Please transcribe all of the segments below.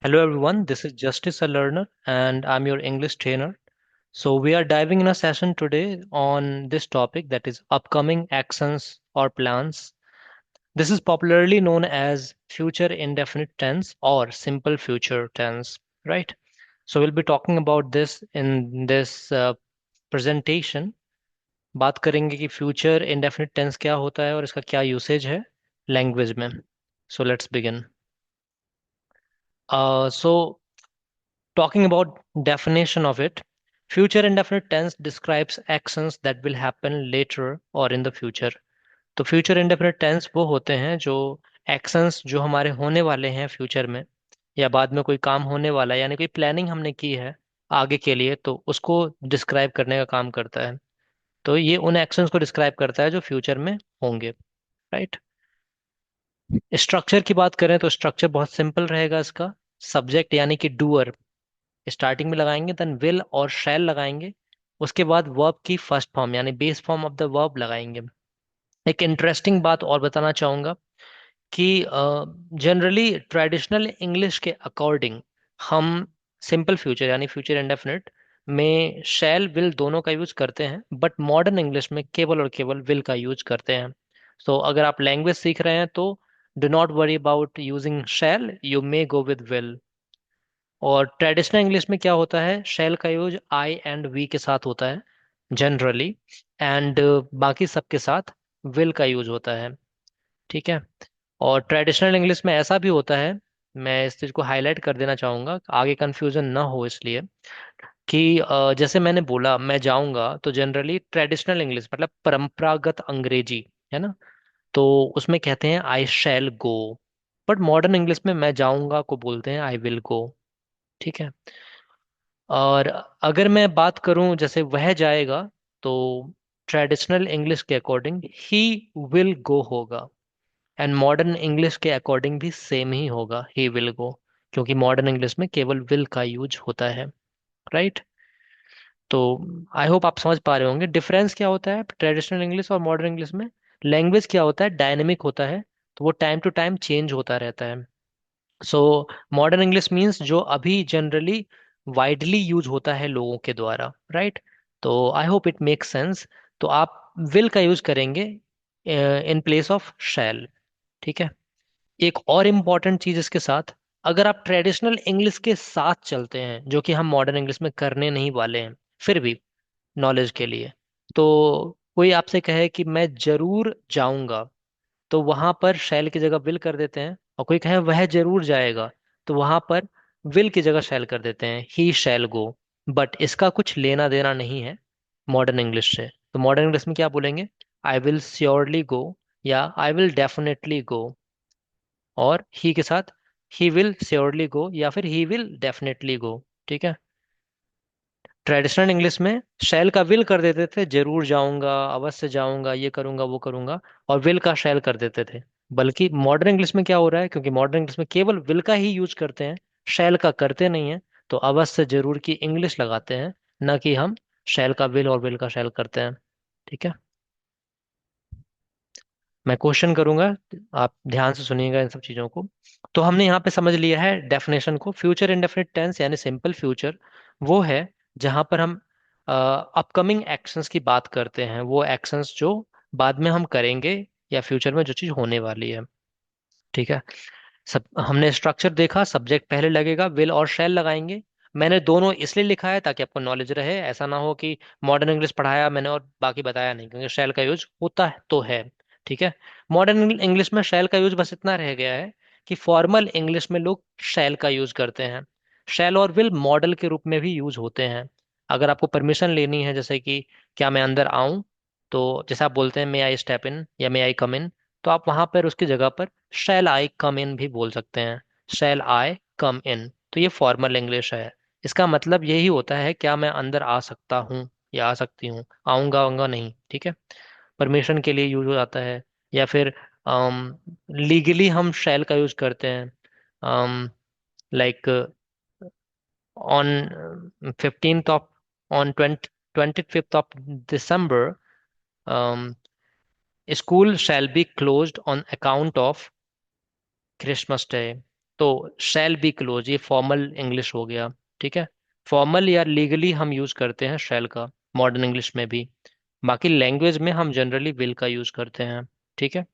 Hello everyone, this is Justice a Learner and I'm your English trainer. So we are diving in a session today on this topic that is upcoming actions or plans. This is popularly known as future indefinite tense or simple future tense, right? So we'll be talking about this in this presentation. बात करेंगे कि future indefinite tense क्या होता है और इसका क्या usage है लैंग्वेज में. So let's begin. So talking about definition of it, future indefinite tense describes actions that will happen later or in the future. तो फ्यूचर इंडेफिनिट टेंस वो होते हैं जो एक्शंस जो हमारे होने वाले हैं फ्यूचर में या बाद में कोई काम होने वाला है यानी कोई प्लानिंग हमने की है आगे के लिए तो उसको डिस्क्राइब करने का काम करता है. तो ये उन एक्शंस को डिस्क्राइब करता है जो फ्यूचर में होंगे. राइट. स्ट्रक्चर की बात करें तो स्ट्रक्चर बहुत सिंपल रहेगा इसका. सब्जेक्ट यानी कि डूअर स्टार्टिंग में लगाएंगे, देन विल और शैल लगाएंगे. उसके बाद वर्ब की फर्स्ट फॉर्म यानी base form of the verb लगाएंगे. एक इंटरेस्टिंग बात और बताना चाहूंगा कि जनरली ट्रेडिशनल इंग्लिश के अकॉर्डिंग हम सिंपल फ्यूचर यानी फ्यूचर इंडेफिनिट में शैल विल दोनों का यूज करते हैं, बट मॉडर्न इंग्लिश में केवल और केवल विल का यूज करते हैं. सो अगर आप लैंग्वेज सीख रहे हैं तो do not worry about using shall, you may go with will. और ट्रेडिशनल इंग्लिश में क्या होता है, शैल का यूज आई एंड वी के साथ होता है जनरली, एंड बाकी सबके साथ विल का यूज होता है. ठीक है. और ट्रेडिशनल इंग्लिश में ऐसा भी होता है, मैं इस चीज को हाईलाइट कर देना चाहूंगा आगे कंफ्यूजन ना हो इसलिए, कि जैसे मैंने बोला मैं जाऊंगा तो जनरली ट्रेडिशनल इंग्लिश मतलब परंपरागत अंग्रेजी है ना, तो उसमें कहते हैं I shell go. But modern English में मैं जाऊंगा को बोलते हैं आई विल गो. ठीक है. और अगर मैं बात करूं जैसे वह जाएगा, तो ट्रेडिशनल इंग्लिश के अकॉर्डिंग ही विल गो होगा, एंड मॉडर्न इंग्लिश के अकॉर्डिंग भी सेम ही होगा ही विल गो, क्योंकि मॉडर्न इंग्लिश में केवल विल का यूज होता है. राइट. तो आई होप आप समझ पा रहे होंगे डिफरेंस क्या होता है ट्रेडिशनल इंग्लिश और मॉडर्न इंग्लिश में. लैंग्वेज क्या होता है, डायनेमिक होता है, तो वो टाइम टू टाइम चेंज होता रहता है. सो मॉडर्न इंग्लिश मींस जो अभी जनरली वाइडली यूज होता है लोगों के द्वारा. राइट. तो I hope it makes sense. तो आप विल का यूज करेंगे इन प्लेस ऑफ शैल. ठीक है. एक और इम्पॉर्टेंट चीज इसके साथ, अगर आप ट्रेडिशनल इंग्लिश के साथ चलते हैं जो कि हम मॉडर्न इंग्लिश में करने नहीं वाले हैं, फिर भी नॉलेज के लिए, तो कोई आपसे कहे कि मैं जरूर जाऊंगा, तो वहां पर शैल की जगह विल कर देते हैं. और कोई कहे वह जरूर जाएगा, तो वहां पर विल की जगह शैल कर देते हैं, ही शैल गो. बट इसका कुछ लेना देना नहीं है मॉडर्न इंग्लिश से. तो मॉडर्न इंग्लिश में क्या बोलेंगे, आई विल श्योरली गो या आई विल डेफिनेटली गो, और ही के साथ ही विल श्योरली गो या फिर ही विल डेफिनेटली गो. ठीक है. ट्रेडिशनल इंग्लिश में शैल का विल कर देते थे, जरूर जाऊंगा, अवश्य जाऊंगा, ये करूंगा वो करूंगा, और विल का शैल कर देते थे. बल्कि मॉडर्न इंग्लिश में क्या हो रहा है, क्योंकि मॉडर्न इंग्लिश में केवल विल का ही यूज करते हैं, शैल का करते नहीं है, तो अवश्य जरूर की इंग्लिश लगाते हैं, ना कि हम शैल का विल और विल का शैल करते हैं. ठीक है. मैं क्वेश्चन करूंगा, आप ध्यान से सुनिएगा इन सब चीजों को. तो हमने यहाँ पे समझ लिया है डेफिनेशन को. फ्यूचर इंडेफिनिट टेंस यानी सिंपल फ्यूचर वो है जहां पर हम अपकमिंग एक्शंस की बात करते हैं, वो एक्शंस जो बाद में हम करेंगे या फ्यूचर में जो चीज होने वाली है. ठीक है. सब हमने स्ट्रक्चर देखा, सब्जेक्ट पहले लगेगा, विल और शैल लगाएंगे. मैंने दोनों इसलिए लिखा है ताकि आपको नॉलेज रहे, ऐसा ना हो कि मॉडर्न इंग्लिश पढ़ाया मैंने और बाकी बताया नहीं, क्योंकि शैल का यूज होता है तो है. ठीक है. मॉडर्न इंग्लिश में शैल का यूज बस इतना रह गया है कि फॉर्मल इंग्लिश में लोग शैल का यूज करते हैं. शैल और विल मॉडल के रूप में भी यूज होते हैं. अगर आपको परमिशन लेनी है, जैसे कि क्या मैं अंदर आऊं, तो जैसे आप बोलते हैं मे आई स्टेप इन या मे आई कम इन, तो आप वहां पर उसकी जगह पर शैल आई कम इन भी बोल सकते हैं. शैल आई कम इन, तो ये फॉर्मल इंग्लिश है. इसका मतलब यही होता है क्या मैं अंदर आ सकता हूँ या आ सकती हूँ, आऊंगा आऊंगा नहीं. ठीक है. परमिशन के लिए यूज हो जाता है. या फिर लीगली हम शैल का यूज करते हैं, like on 15th of on 25th of December, school shell be closed on account of Christmas day. तो शैल बी क्लोज ये फॉर्मल इंग्लिश हो गया। ठीक है, फॉर्मल या लीगली हम यूज करते हैं शैल का, मॉडर्न इंग्लिश में भी। बाकी लैंग्वेज में हम जनरली विल का यूज करते हैं। ठीक है,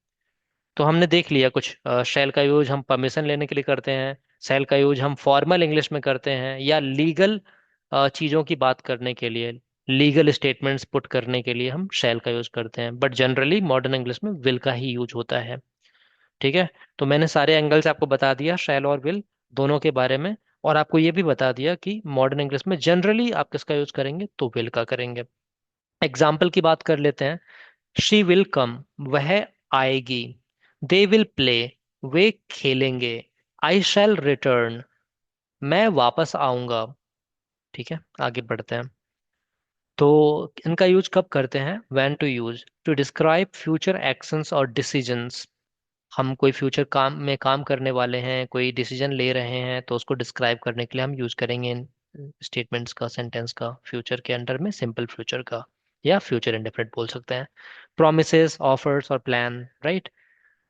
तो हमने देख लिया कुछ, शैल का यूज हम परमिशन लेने के लिए करते हैं, शैल का यूज हम फॉर्मल इंग्लिश में करते हैं या लीगल चीजों की बात करने के लिए, लीगल स्टेटमेंट्स पुट करने के लिए हम शैल का यूज करते हैं, बट जनरली मॉडर्न इंग्लिश में विल का ही यूज होता है। ठीक है, तो मैंने सारे एंगल्स आपको बता दिया शैल और विल दोनों के बारे में, और आपको ये भी बता दिया कि मॉडर्न इंग्लिश में जनरली आप किसका यूज करेंगे, तो विल का करेंगे। एग्जाम्पल की बात कर लेते हैं। शी विल कम, वह आएगी। दे विल प्ले, वे खेलेंगे। आई शैल रिटर्न, मैं वापस आऊंगा। ठीक है, आगे बढ़ते हैं। तो इनका यूज कब करते हैं, when to use to describe future actions और डिसीजंस। हम कोई फ्यूचर काम में काम करने वाले हैं, कोई डिसीजन ले रहे हैं, तो उसको डिस्क्राइब करने के लिए हम यूज करेंगे इन स्टेटमेंट्स का, सेंटेंस का, फ्यूचर के अंडर में सिंपल फ्यूचर का, या फ्यूचर इंडेफिनिट बोल सकते हैं। प्रोमिसेस, ऑफर्स और प्लान, राइट।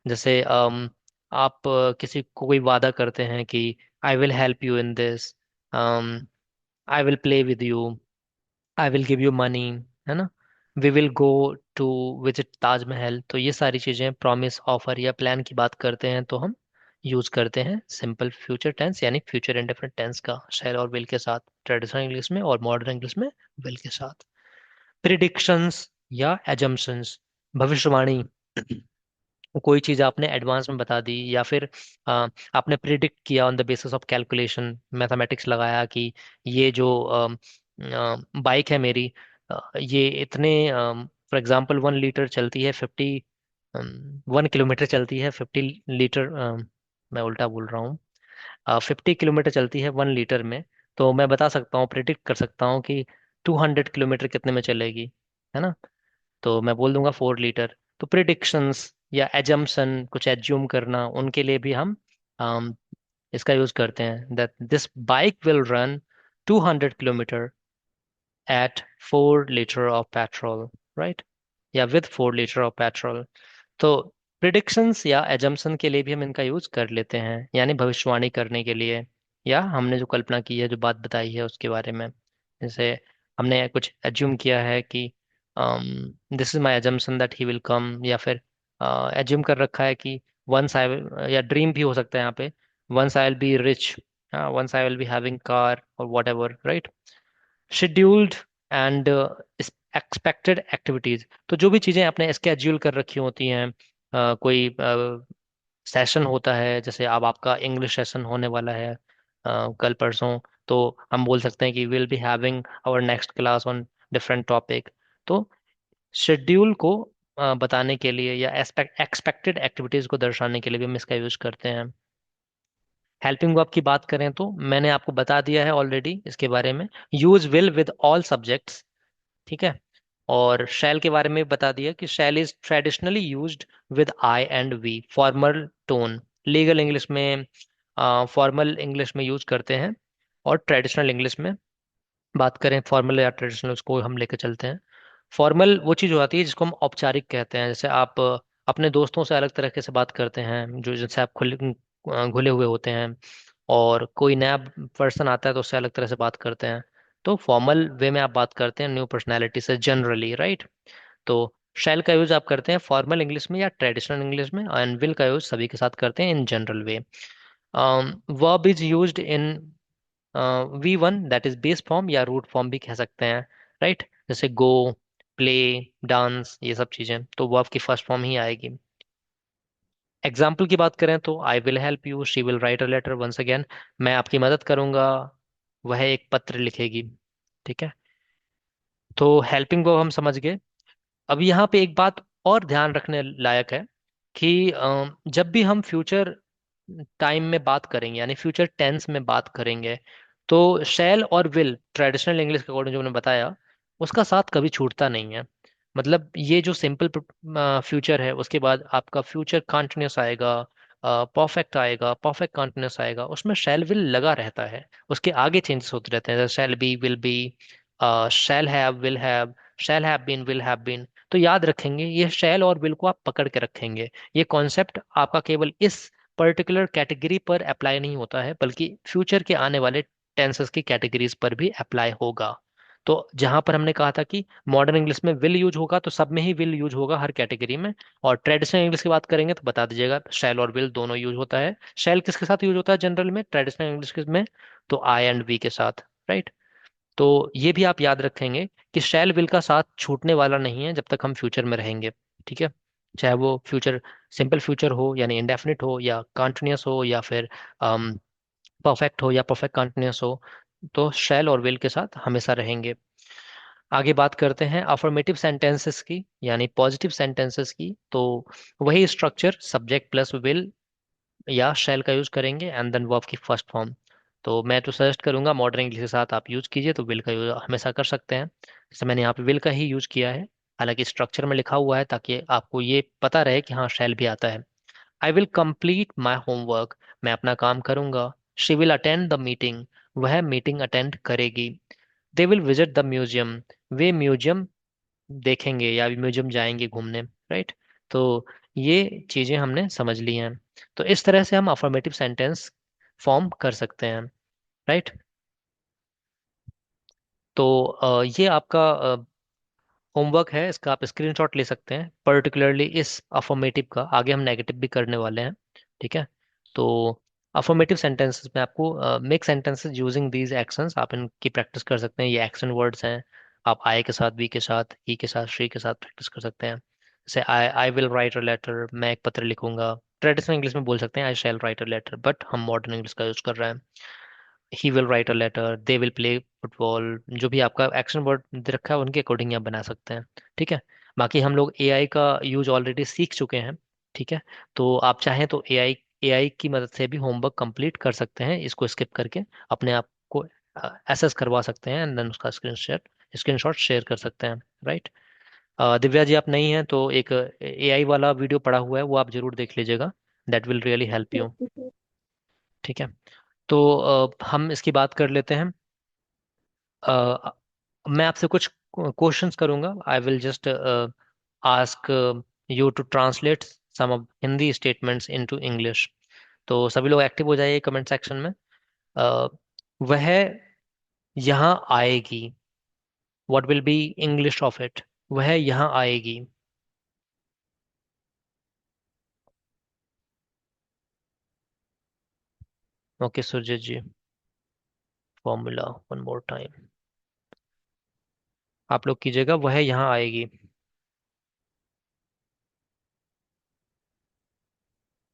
जैसे आप किसी को कोई वादा करते हैं कि I will help you in this, I will play with you, I will give you money, है ना। We will go to visit Taj Mahal. तो ये सारी चीजें प्रॉमिस, ऑफर या प्लान की बात करते हैं तो हम यूज करते हैं सिंपल फ्यूचर टेंस यानी फ्यूचर इंडेफिनिट टेंस का, शैल और विल के साथ, ट्रेडिशनल इंग्लिश में, और मॉडर्न इंग्लिश में विल के साथ। प्रिडिक्शंस या एजम्पशंस, भविष्यवाणी। कोई चीज आपने एडवांस में बता दी, या फिर आपने प्रिडिक्ट किया on the basis of calculation, mathematics लगाया कि ये जो बाइक है मेरी, ये इतने, फॉर एग्जांपल 1 लीटर चलती है 50, 1 किलोमीटर चलती है 50 लीटर, मैं उल्टा बोल रहा हूँ, 50 किलोमीटर चलती है 1 लीटर में। तो मैं बता सकता हूँ, प्रिडिक्ट कर सकता हूँ कि 200 किलोमीटर कितने में चलेगी, है ना। तो मैं बोल दूंगा 4 लीटर। तो प्रिडिक्शंस या एजम्पशन, कुछ एज्यूम करना, उनके लिए भी हम um, इसका यूज करते हैं, that this bike will run 200 kilometre at 4 litre of petrol, right, या विद 4 लीटर ऑफ पेट्रोल। तो प्रिडिक्शंस या एजम्पशन के लिए भी हम इनका यूज कर लेते हैं, यानी भविष्यवाणी करने के लिए, या हमने जो कल्पना की है, जो बात बताई है उसके बारे में। जैसे हमने कुछ एज्यूम किया है कि this is my assumption that he will come, या फिर एज्यूम कर रखा है कि वंस आई, या ड्रीम भी हो सकता है यहाँ पे, once I will be rich, once I will be having car और whatever, right. Scheduled and expected activities, तो जो भी चीजें आपने स्केड्यूल कर रखी होती हैं, कोई सेशन होता है, जैसे अब आपका इंग्लिश सेशन होने वाला है कल परसों, तो हम बोल सकते हैं कि will be having our next class on different topic. तो शेड्यूल को बताने के लिए या एक्सपेक्टेड एक्टिविटीज को दर्शाने के लिए भी हम इसका यूज करते हैं। हेल्पिंग वर्ब की बात करें तो मैंने आपको बता दिया है ऑलरेडी इसके बारे में, use will with all subjects. ठीक है, और शैल के बारे में बता दिया कि shall is traditionally used with I and we, formal tone. Legal English में, फॉर्मल इंग्लिश में यूज करते हैं, और ट्रेडिशनल इंग्लिश में बात करें, फॉर्मल या ट्रेडिशनल, उसको हम लेकर चलते हैं। फॉर्मल वो चीज़ हो जाती है जिसको हम औपचारिक कहते हैं, जैसे आप अपने दोस्तों से अलग तरीके से बात करते हैं, जो जिनसे आप खुले घुले हुए होते हैं, और कोई नया पर्सन आता है तो उससे अलग तरह से बात करते हैं। तो फॉर्मल वे में आप बात करते हैं न्यू पर्सनैलिटी से जनरली, राइट। तो शैल का यूज आप करते हैं फॉर्मल इंग्लिश में या ट्रेडिशनल इंग्लिश में, एंड विल का यूज सभी के साथ करते हैं in general way. Verb is used in V1, that is base form या रूट फॉर्म भी कह सकते हैं, राइट। जैसे गो, प्ले, डांस, ये सब चीजें तो वर्ब की फर्स्ट फॉर्म ही आएगी। एग्जाम्पल की बात करें तो I will help you, she will write a letter, once again मैं आपकी मदद करूंगा, वह एक पत्र लिखेगी। ठीक है, तो हेल्पिंग वर्ब हम समझ गए। अब यहाँ पे एक बात और ध्यान रखने लायक है कि जब भी हम फ्यूचर टाइम में बात करेंगे यानी फ्यूचर टेंस में बात करेंगे, तो शैल और विल ट्रेडिशनल इंग्लिश के अकॉर्डिंग जो मैंने बताया, उसका साथ कभी छूटता नहीं है। मतलब ये जो सिंपल फ्यूचर है, उसके बाद आपका फ्यूचर कंटिन्यूस आएगा, परफेक्ट आएगा, परफेक्ट कंटिन्यूस आएगा, उसमें शैल विल लगा रहता है, उसके आगे चेंजेस होते रहते हैं, जैसे shall be, will be, shall have, will have, shall have been, will have been. तो याद रखेंगे, ये शैल और विल को आप पकड़ के रखेंगे। ये कॉन्सेप्ट आपका केवल इस पर्टिकुलर कैटेगरी पर अप्लाई नहीं होता है, बल्कि फ्यूचर के आने वाले टेंसेस की कैटेगरीज पर भी अप्लाई होगा। तो जहां पर हमने कहा था कि मॉडर्न इंग्लिश में विल यूज होगा, तो सब में ही विल यूज होगा हर कैटेगरी में। और ट्रेडिशनल इंग्लिश की बात करेंगे तो बता दीजिएगा, शैल और विल दोनों यूज होता है। शैल किसके साथ यूज होता है जनरल में, ट्रेडिशनल इंग्लिश में? तो आई एंड वी के साथ, राइट। तो ये भी आप याद रखेंगे कि शैल विल का साथ छूटने वाला नहीं है जब तक हम फ्यूचर में रहेंगे। ठीक है, चाहे वो फ्यूचर सिंपल फ्यूचर हो यानी इंडेफिनिट हो, या कंटिन्यूअस हो, या फिर परफेक्ट हो, या परफेक्ट कंटिन्यूअस हो, तो शैल और विल के साथ हमेशा रहेंगे। आगे बात करते हैं अफर्मेटिव सेंटेंसेस की, यानी पॉजिटिव सेंटेंसेस की। तो वही स्ट्रक्चर, सब्जेक्ट प्लस विल या शैल का यूज करेंगे एंड देन वर्ब की फर्स्ट फॉर्म। तो मैं तो सजेस्ट करूंगा मॉडर्न इंग्लिश के साथ आप यूज कीजिए, तो विल का यूज हमेशा कर सकते हैं। जैसे मैंने यहाँ पे विल का ही यूज किया है, हालांकि स्ट्रक्चर में लिखा हुआ है ताकि आपको ये पता रहे कि हाँ शैल भी आता है। I will complete my homework, मैं अपना काम करूंगा। She will attend the meeting, वह मीटिंग अटेंड करेगी। They will visit the museum, way museum देखेंगे या म्यूजियम जाएंगे घूमने, राइट। तो ये चीजें हमने समझ ली हैं। तो इस तरह से हम अफर्मेटिव सेंटेंस फॉर्म कर सकते हैं, राइट। तो ये आपका होमवर्क है, इसका आप स्क्रीनशॉट ले सकते हैं, पर्टिकुलरली इस अफर्मेटिव का। आगे हम नेगेटिव भी करने वाले हैं, ठीक है। तो अफर्मेटिव सेंटेंसेस में आपको make sentences using these actions, आप इनकी प्रैक्टिस कर सकते हैं। ये एक्शन वर्ड्स हैं, आप आई के साथ, बी के साथ, ही के साथ, श्री के साथ प्रैक्टिस कर सकते हैं। जैसे I will write a letter, मैं एक पत्र लिखूंगा। ट्रेडिशनल इंग्लिश में बोल सकते हैं I shall write a letter, but हम मॉडर्न इंग्लिश का यूज कर रहे हैं। He will write a letter, they will play football. जो भी आपका एक्शन वर्ड दे रखा है उनके अकॉर्डिंग आप बना सकते हैं, ठीक है। बाकी हम लोग एआई का यूज ऑलरेडी सीख चुके हैं, ठीक है। तो आप चाहें तो एआई की मदद से भी होमवर्क कंप्लीट कर सकते हैं, इसको स्किप करके अपने आप को एसेस करवा सकते हैं, एंड देन उसका स्क्रीनशॉट शेयर कर सकते हैं, राइट। दिव्या जी आप नहीं हैं तो एक एआई वाला वीडियो पड़ा हुआ है, वो आप जरूर देख लीजिएगा, that will really help you. ठीक है, तो हम इसकी बात कर लेते हैं। अ, मैं आपसे कुछ क्वेश्चंस करूंगा, I will just ask you to translate some of Hindi statements into English. तो सभी लोग एक्टिव हो जाइए कमेंट सेक्शन में। अ, वह यहाँ आएगी, what will be English of it? वह यहाँ आएगी। ओके सुरजीत जी, फॉर्मूला वन मोर टाइम, आप लोग कीजिएगा, वह यहाँ आएगी।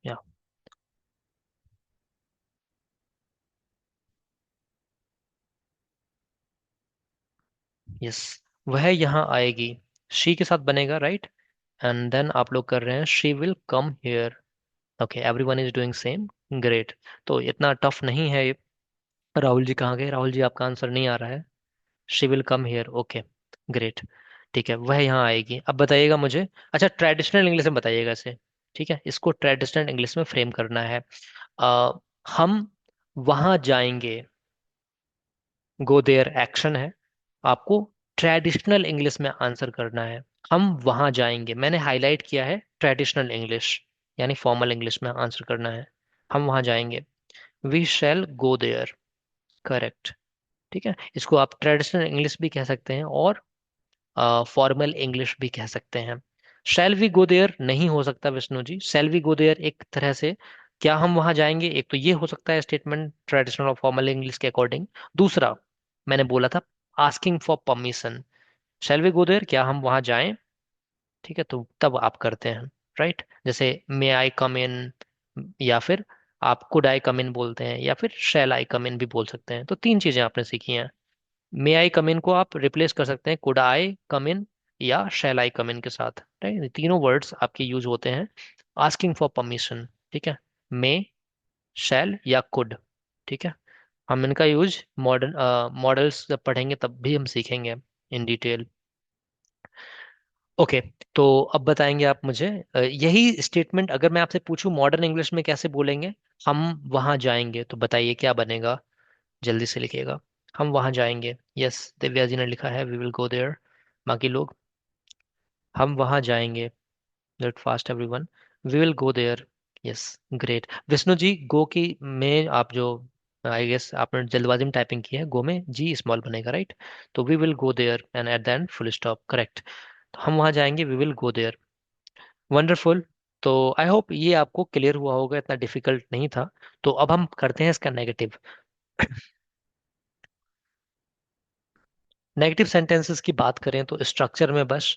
या यस, वह यहाँ आएगी, शी के साथ बनेगा, राइट। एंड देन आप लोग कर रहे हैं she will come here. Okay, everyone is doing same, great. तो इतना टफ नहीं है ये। राहुल जी कहाँ गए? राहुल जी आपका आंसर नहीं आ रहा है। She will come here, okay, great. ठीक है, वह यहाँ आएगी। अब बताइएगा मुझे, अच्छा ट्रेडिशनल इंग्लिश में बताइएगा इसे, ठीक है, इसको ट्रेडिशनल इंग्लिश में फ्रेम करना है। आ, हम वहां जाएंगे, गो देयर एक्शन है, आपको ट्रेडिशनल इंग्लिश में आंसर करना है। हम वहां जाएंगे, मैंने हाईलाइट किया है ट्रेडिशनल इंग्लिश, यानी फॉर्मल इंग्लिश में आंसर करना है। हम वहां जाएंगे, we shall go there, correct. ठीक है, इसको आप ट्रेडिशनल इंग्लिश भी कह सकते हैं और फॉर्मल इंग्लिश भी कह सकते हैं। शैल वी गो देयर नहीं हो सकता विष्णु जी, शैल वी गो देयर एक तरह से क्या हम वहां जाएंगे, एक तो ये हो सकता है स्टेटमेंट ट्रेडिशनल और फॉर्मल इंग्लिश के अकॉर्डिंग। दूसरा मैंने बोला था asking for permission, shall we go there, क्या हम वहां जाएं, ठीक है, तो तब आप करते हैं, राइट। जैसे मे आई कम इन, या फिर आप कुड आई कम इन बोलते हैं, या फिर शैल आई कम इन भी बोल सकते हैं। तो तीन चीजें आपने सीखी हैं। मे आई कम इन को आप रिप्लेस कर सकते हैं कुड आई कम इन या शैल आई कम इन के साथ, राइट। तीनों वर्ड्स आपके यूज होते हैं आस्किंग फॉर परमिशन, ठीक है, मे, शैल या कुड, ठीक है। हम इनका यूज मॉडल्स जब पढ़ेंगे तब भी हम सीखेंगे इन डिटेल। ओके, तो अब बताएंगे आप मुझे, यही स्टेटमेंट अगर मैं आपसे पूछूं मॉडर्न इंग्लिश में कैसे बोलेंगे, हम वहां जाएंगे, तो बताइए क्या बनेगा, जल्दी से लिखिएगा। हम वहां जाएंगे, यस दिव्या जी ने लिखा है वी विल गो देयर। बाकी लोग, हम वहां जाएंगे, let fast everyone, we will go there, yes, great. Vishnu ji, go की में आप जो, आई गेस आपने जल्दबाजी में टाइपिंग की है, गो में जी स्मॉल बनेगा, राइट? तो we will go there and at the end full stop, correct. तो हम वहां जाएंगे, we will go there. Wonderful. तो आई होप ये आपको क्लियर हुआ होगा, इतना डिफिकल्ट नहीं था। तो अब हम करते हैं इसका नेगेटिव। नेगेटिव सेंटेंसेस की बात करें तो स्ट्रक्चर में बस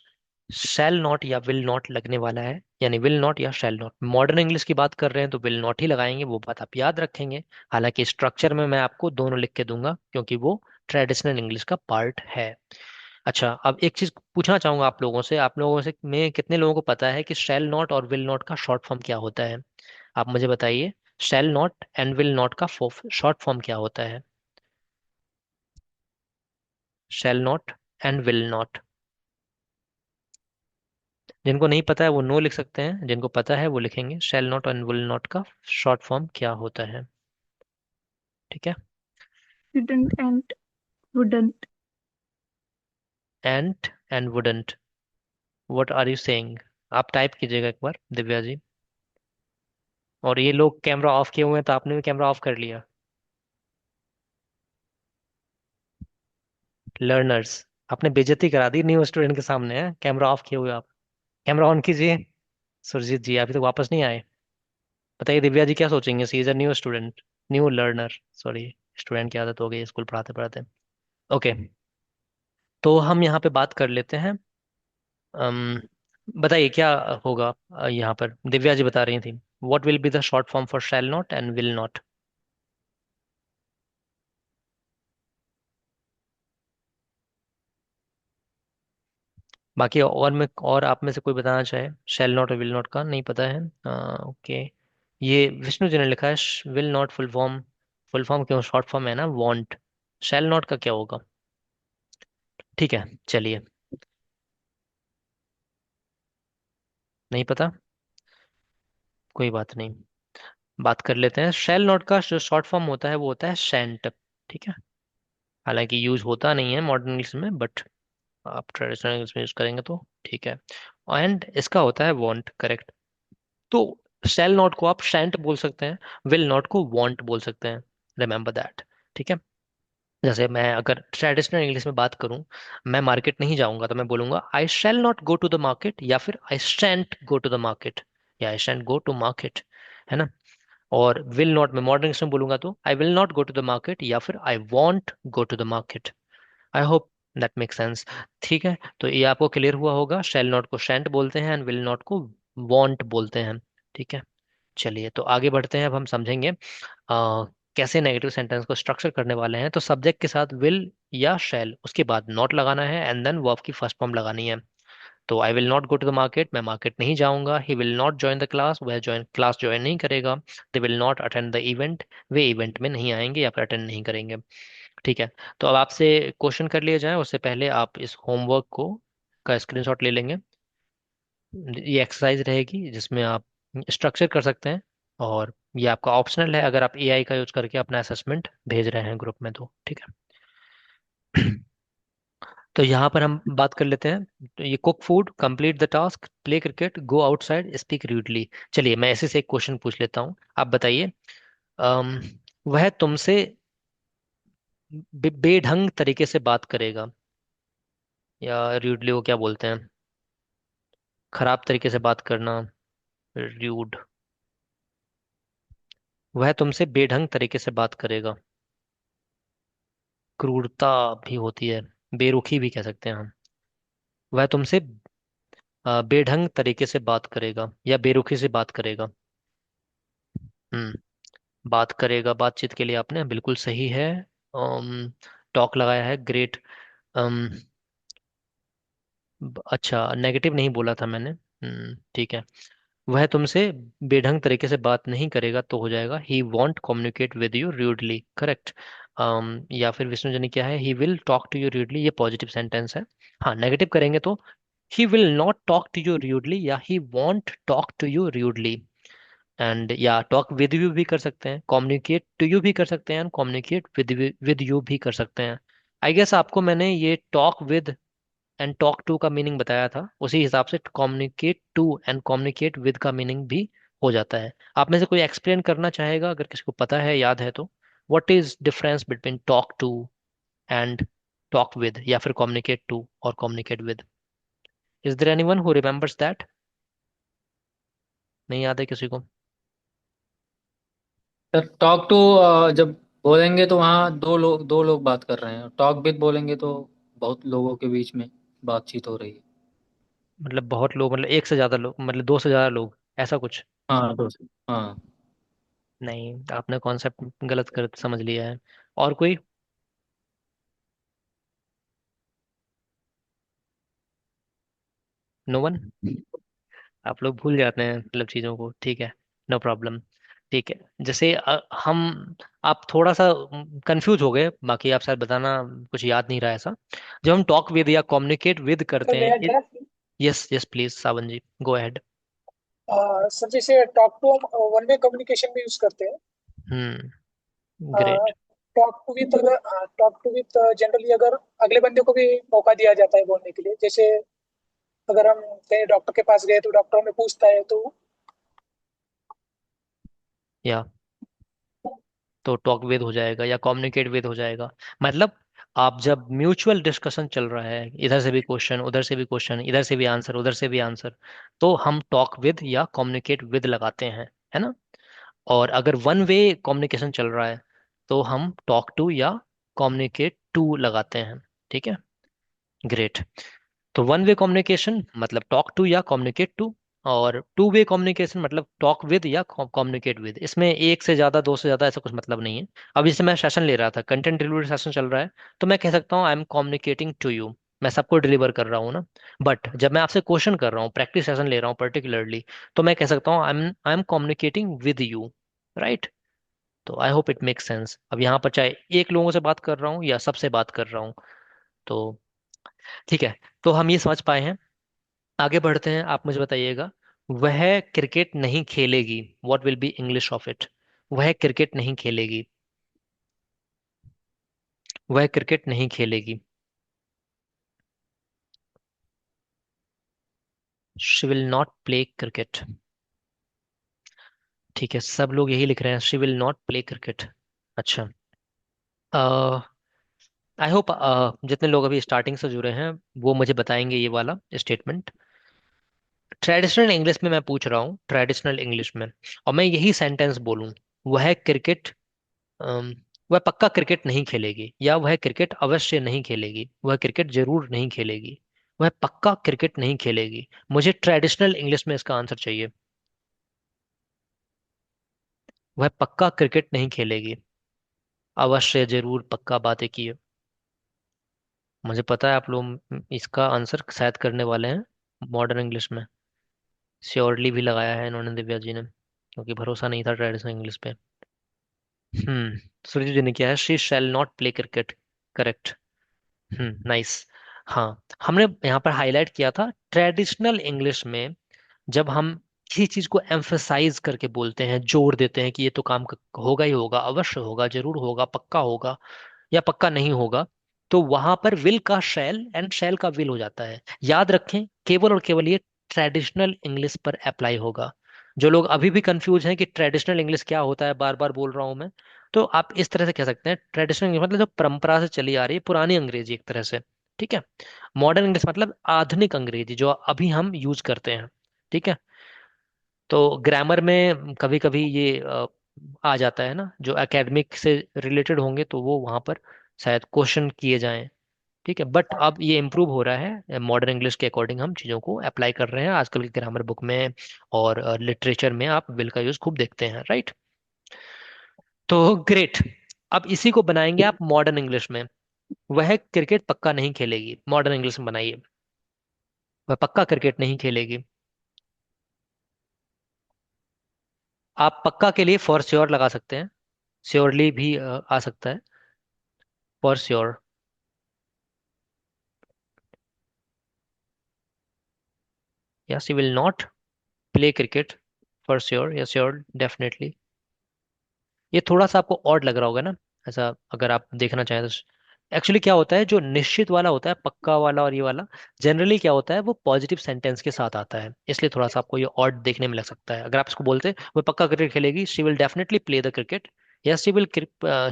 शैल नॉट या विल नॉट लगने वाला है, यानी विल नॉट या शैल नॉट। मॉडर्न इंग्लिश की बात कर रहे हैं तो विल नॉट ही लगाएंगे, वो बात आप याद रखेंगे। हालांकि स्ट्रक्चर में मैं आपको दोनों लिख के दूंगा, क्योंकि वो ट्रेडिशनल इंग्लिश का पार्ट है। अच्छा, अब एक चीज पूछना चाहूंगा आप लोगों से, आप लोगों से में कितने लोगों को पता है कि शैल नॉट और विल नॉट का शॉर्ट फॉर्म क्या होता है? आप मुझे बताइए, शैल नॉट एंड विल नॉट का शॉर्ट फॉर्म क्या होता है? शैल नॉट एंड विल नॉट। जिनको नहीं पता है वो नो लिख सकते हैं, जिनको पता है वो लिखेंगे shall not and will not का शॉर्ट फॉर्म क्या होता है। ठीक है। Didn't and wouldn't. And wouldn't. What are you saying? आप टाइप कीजिएगा एक बार, दिव्या जी। और ये लोग कैमरा ऑफ किए हुए हैं, तो आपने भी कैमरा ऑफ कर लिया। लर्नर्स, आपने बेइज्जती करा दी न्यू स्टूडेंट के सामने है, कैमरा ऑफ किए हुए आप। कैमरा ऑन कीजिए। सुरजीत जी अभी तक वापस नहीं आए। बताइए दिव्या जी क्या सोचेंगे, she is a new student, new learner, sorry, student की आदत हो गई स्कूल पढ़ाते पढ़ाते। ओके, तो हम यहाँ पे बात कर लेते हैं। अम, बताइए क्या होगा। यहाँ पर दिव्या जी बता रही थी, what will be the short form for shell not and will not. बाकी और में, और आप में से कोई बताना चाहे, शैल नॉट और विल नॉट का नहीं पता है? ओके, ये विष्णु जी ने लिखा है will not full form. Full form क्यों, शॉर्ट फॉर्म है ना, वांट। शैल नॉट का क्या होगा? ठीक है, चलिए। नहीं पता, कोई बात नहीं, बात कर लेते हैं। शैल नॉट का जो शॉर्ट फॉर्म होता है वो होता है शैंट। ठीक है। हालांकि यूज होता नहीं है मॉडर्न इंग्लिश में, बट आप ट्रेडिशनल इंग्लिश में यूज करेंगे तो ठीक है। एंड इसका होता है वांट, करेक्ट। तो शैल नॉट को आप शैंट बोल सकते हैं, विल नॉट को वांट बोल सकते हैं, रिमेंबर दैट। ठीक है। जैसे मैं अगर ट्रेडिशनल इंग्लिश में बात करूं, मैं मार्केट नहीं जाऊंगा तो मैं बोलूंगा I shall not go to the market, या फिर I shan't go to the market, या I shan't go to market, है ना? और विल नॉट में मॉडर्न इंग्लिश में बोलूंगा तो I will not go to the market, या फिर I won't go to the market. I hope that make sense. ठीक है, तो ये आपको क्लियर हुआ होगा, शेल नॉट को शेंट बोलते हैं एंड विल नॉट को वॉन्ट बोलते हैं। ठीक है, चलिए तो आगे बढ़ते हैं। अब हम समझेंगे कैसे नेगेटिव सेंटेंस को स्ट्रक्चर करने वाले हैं। तो सब्जेक्ट के साथ विल या शेल, उसके बाद नॉट लगाना है एंड देन वर्ब की फर्स्ट फॉर्म लगानी है। तो I will not go to the market, मैं मार्केट नहीं जाऊंगा। He will not join the class, वह क्लास ज्वाइन नहीं करेगा। They will not attend the event, वे इवेंट में नहीं आएंगे या फिर अटेंड नहीं करेंगे। ठीक है। तो अब आपसे क्वेश्चन कर लिए जाए उससे पहले आप इस होमवर्क को का स्क्रीनशॉट ले लेंगे। ये एक्सरसाइज रहेगी जिसमें आप स्ट्रक्चर कर सकते हैं, और ये आपका ऑप्शनल है अगर आप एआई का यूज करके अपना असेसमेंट भेज रहे हैं ग्रुप में तो। ठीक है। तो यहाँ पर हम बात कर लेते हैं। तो ये cook food, complete the task, play cricket, go outside, speak rudely. चलिए मैं ऐसे से एक क्वेश्चन पूछ लेता हूँ, आप बताइए। अम, वह तुमसे बेढंग तरीके से बात करेगा, या रूडली को क्या बोलते हैं, खराब तरीके से बात करना, र्यूड। वह तुमसे बेढंग तरीके से बात करेगा, क्रूरता भी होती है, बेरुखी भी कह सकते हैं हम। वह तुमसे बेढंग तरीके से बात करेगा या बेरुखी से बात करेगा। हम्म, बात करेगा, बातचीत के लिए आपने बिल्कुल सही है। टॉक लगाया है, ग्रेट। अच्छा, नेगेटिव नहीं बोला था मैंने। ठीक है। वह तुमसे बेढंग तरीके से बात नहीं करेगा तो हो जाएगा he won't communicate with you rudely, correct. या फिर विष्णु जी ने क्या है, he will talk to you rudely, ये पॉजिटिव सेंटेंस है। हाँ, नेगेटिव करेंगे तो he will not talk to you rudely या he won't talk to you rudely. And या टॉक विद यू भी कर सकते हैं, कम्युनिकेट टू यू भी कर सकते हैं, कम्युनिकेट विद यू भी कर सकते हैं। आई गेस आपको मैंने ये talk with and talk to का मीनिंग बताया था, उसी हिसाब से communicate to and communicate with का मीनिंग भी हो जाता है। आप में से कोई एक्सप्लेन करना चाहेगा, अगर किसी को पता है, याद है तो? What is difference between talk to and talk with, या फिर कम्युनिकेट टू और communicate with? Is there anyone who remembers that? नहीं याद है किसी को? सर टॉक टू जब बोलेंगे तो वहाँ दो लोग बात कर रहे हैं, टॉक विद बोलेंगे तो बहुत लोगों के बीच में बातचीत हो रही है। मतलब बहुत लोग, मतलब एक से ज्यादा लोग, मतलब दो से ज्यादा लोग, ऐसा कुछ? हाँ तो हाँ। नहीं, आपने कॉन्सेप्ट गलत कर समझ लिया है। और कोई? No one? आप लोग भूल जाते हैं मतलब चीज़ों को, ठीक है। No problem. ठीक है। जैसे हम, आप थोड़ा सा कंफ्यूज हो गए, बाकी आप शायद बताना कुछ याद नहीं रहा ऐसा। जब हम टॉक विद या कम्युनिकेट विद सर करते मैं हैं, जरा yes yes please Sawan ji, go ahead. Sir जैसे टॉक टू हम वन वे कम्युनिकेशन में यूज करते हैं। Hmm. Great. Talk to with generally अगर अगले बंदे को भी मौका दिया जाता है बोलने के लिए, जैसे अगर हम कहीं डॉक्टर के पास गए तो डॉक्टर हमें पूछता है तो या तो टॉक विद हो जाएगा या कम्युनिकेट विद हो जाएगा। मतलब आप जब म्यूचुअल डिस्कशन चल रहा है, इधर से भी क्वेश्चन, उधर से भी क्वेश्चन, इधर से भी आंसर, उधर से भी आंसर, तो हम टॉक विद या कम्युनिकेट विद लगाते हैं, है ना? और अगर वन वे कम्युनिकेशन चल रहा है, तो हम टॉक टू या कम्युनिकेट टू लगाते हैं। ठीक है। ग्रेट। तो वन वे कम्युनिकेशन मतलब टॉक टू या कम्युनिकेट टू, और टू वे कम्युनिकेशन मतलब टॉक विद या कम्युनिकेट विद। इसमें एक से ज्यादा, दो से ज्यादा, ऐसा कुछ मतलब नहीं है। अब जैसे मैं सेशन ले रहा था, कंटेंट डिलीवरी सेशन चल रहा है, तो मैं कह सकता हूँ I am communicating to you, मैं सबको डिलीवर कर रहा हूँ ना। बट जब मैं आपसे क्वेश्चन कर रहा हूँ, प्रैक्टिस सेशन ले रहा हूँ पर्टिकुलरली, तो मैं कह सकता हूँ I am communicating with you. Right? तो I hope it make sense. अब यहाँ पर चाहे एक लोगों से बात कर रहा हूँ या सबसे बात कर रहा हूँ, तो ठीक है। तो हम ये समझ पाए हैं। आगे बढ़ते हैं। आप मुझे बताइएगा, वह क्रिकेट नहीं खेलेगी, what will be English of it? वह क्रिकेट नहीं खेलेगी। वह क्रिकेट नहीं खेलेगी। She will not play cricket. ठीक है, सब लोग यही लिख रहे हैं, she will not play cricket. अच्छा। आई होप जितने लोग अभी स्टार्टिंग से जुड़े हैं, वो मुझे बताएंगे ये वाला स्टेटमेंट। ट्रेडिशनल इंग्लिश में मैं पूछ रहा हूँ, ट्रेडिशनल इंग्लिश में, और मैं यही सेंटेंस बोलूं, वह क्रिकेट, अम, वह पक्का क्रिकेट नहीं खेलेगी, या वह क्रिकेट अवश्य नहीं खेलेगी, वह क्रिकेट जरूर नहीं खेलेगी, वह पक्का क्रिकेट नहीं खेलेगी। मुझे ट्रेडिशनल इंग्लिश में इसका आंसर चाहिए। वह पक्का क्रिकेट नहीं खेलेगी, अवश्य, जरूर, पक्का, बातें की है। मुझे पता है आप लोग इसका आंसर शायद करने वाले हैं मॉडर्न इंग्लिश में। श्योरली भी लगाया है इन्होंने, दिव्या जी ने, क्योंकि भरोसा नहीं था ट्रेडिशनल इंग्लिश पे। सूर्य जी ने किया है, she shall not play cricket. Correct. Nice. हाँ, हमने यहाँ पर हाईलाइट किया था ट्रेडिशनल इंग्लिश में, जब हम किसी चीज को एम्फसाइज करके बोलते हैं, जोर देते हैं कि ये तो काम होगा ही होगा, अवश्य होगा, जरूर होगा, पक्का होगा, या पक्का नहीं होगा, तो वहां पर विल का शैल एंड शैल का विल हो जाता है। याद रखें, केवल और केवल ये ट्रेडिशनल इंग्लिश पर अप्लाई होगा। जो लोग अभी भी कंफ्यूज हैं कि ट्रेडिशनल इंग्लिश क्या होता है, बार बार बोल रहा हूं मैं, तो आप इस तरह से कह सकते हैं, ट्रेडिशनल इंग्लिश मतलब जो परंपरा से चली आ रही है, पुरानी अंग्रेजी एक तरह से। ठीक है। मॉडर्न इंग्लिश मतलब आधुनिक अंग्रेजी जो अभी हम यूज करते हैं। ठीक है। तो ग्रामर में कभी कभी ये आ जाता है ना, जो एकेडमिक से रिलेटेड होंगे तो वो वहां पर शायद क्वेश्चन किए जाएं। ठीक है, बट अब ये इम्प्रूव हो रहा है, मॉडर्न इंग्लिश के अकॉर्डिंग हम चीज़ों को अप्लाई कर रहे हैं आजकल की ग्रामर बुक में, और लिटरेचर में आप विल का यूज खूब देखते हैं, राइट? तो ग्रेट। अब इसी को बनाएंगे आप मॉडर्न इंग्लिश में। वह क्रिकेट पक्का नहीं खेलेगी, मॉडर्न इंग्लिश में बनाइए, वह पक्का क्रिकेट नहीं खेलेगी। आप पक्का के लिए फॉर श्योर लगा सकते हैं, श्योरली भी आ सकता है, फॉर श्योर, या she will not play cricket, for sure या श्योर डेफिनेटली। ये थोड़ा सा आपको ऑड लग रहा होगा ना, ऐसा अगर आप देखना चाहें तो। एक्चुअली क्या होता है, जो निश्चित वाला होता है, पक्का वाला और ये वाला, जनरली क्या होता है वो पॉजिटिव सेंटेंस के साथ आता है, इसलिए थोड़ा सा आपको ये ऑड देखने में लग सकता है। अगर आप इसको बोलते वो पक्का क्रिकेट खेलेगी, she will definitely play the cricket, या she will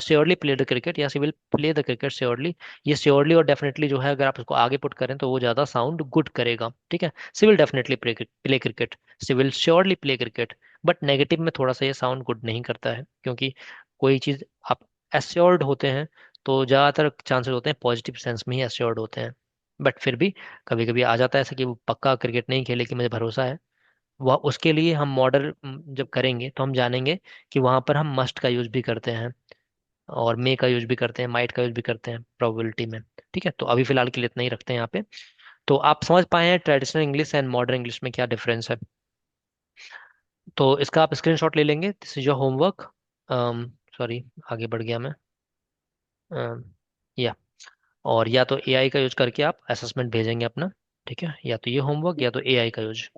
surely play the cricket, या she will play the cricket surely, ये श्योरली और डेफिनेटली जो है अगर आप इसको आगे पुट करें तो वो ज्यादा साउंड गुड करेगा, ठीक है। She will definitely play cricket, she will surely play cricket. But negative में थोड़ा सा ये साउंड गुड नहीं करता है, क्योंकि कोई चीज आप एश्योर्ड होते हैं तो ज़्यादातर चांसेस होते हैं पॉजिटिव सेंस में ही एश्योर्ड होते हैं। बट फिर भी कभी कभी आ जाता है ऐसा कि वो पक्का क्रिकेट नहीं खेले कि मुझे भरोसा है, वह उसके लिए हम मॉडल जब करेंगे तो हम जानेंगे कि वहां पर हम मस्ट का यूज भी करते हैं, और मे का यूज भी करते हैं, माइट का यूज भी करते हैं प्रोबेबिलिटी में। ठीक है, तो अभी फिलहाल के लिए इतना ही रखते हैं यहाँ पे। तो आप समझ पाए हैं traditional English and modern English में क्या डिफरेंस है। तो इसका आप स्क्रीनशॉट ले लेंगे, this is your homework. Sorry, आगे बढ़ गया मैं। या और या तो एआई का यूज करके आप असेसमेंट भेजेंगे अपना, ठीक है, या तो ये होमवर्क या तो एआई का यूज।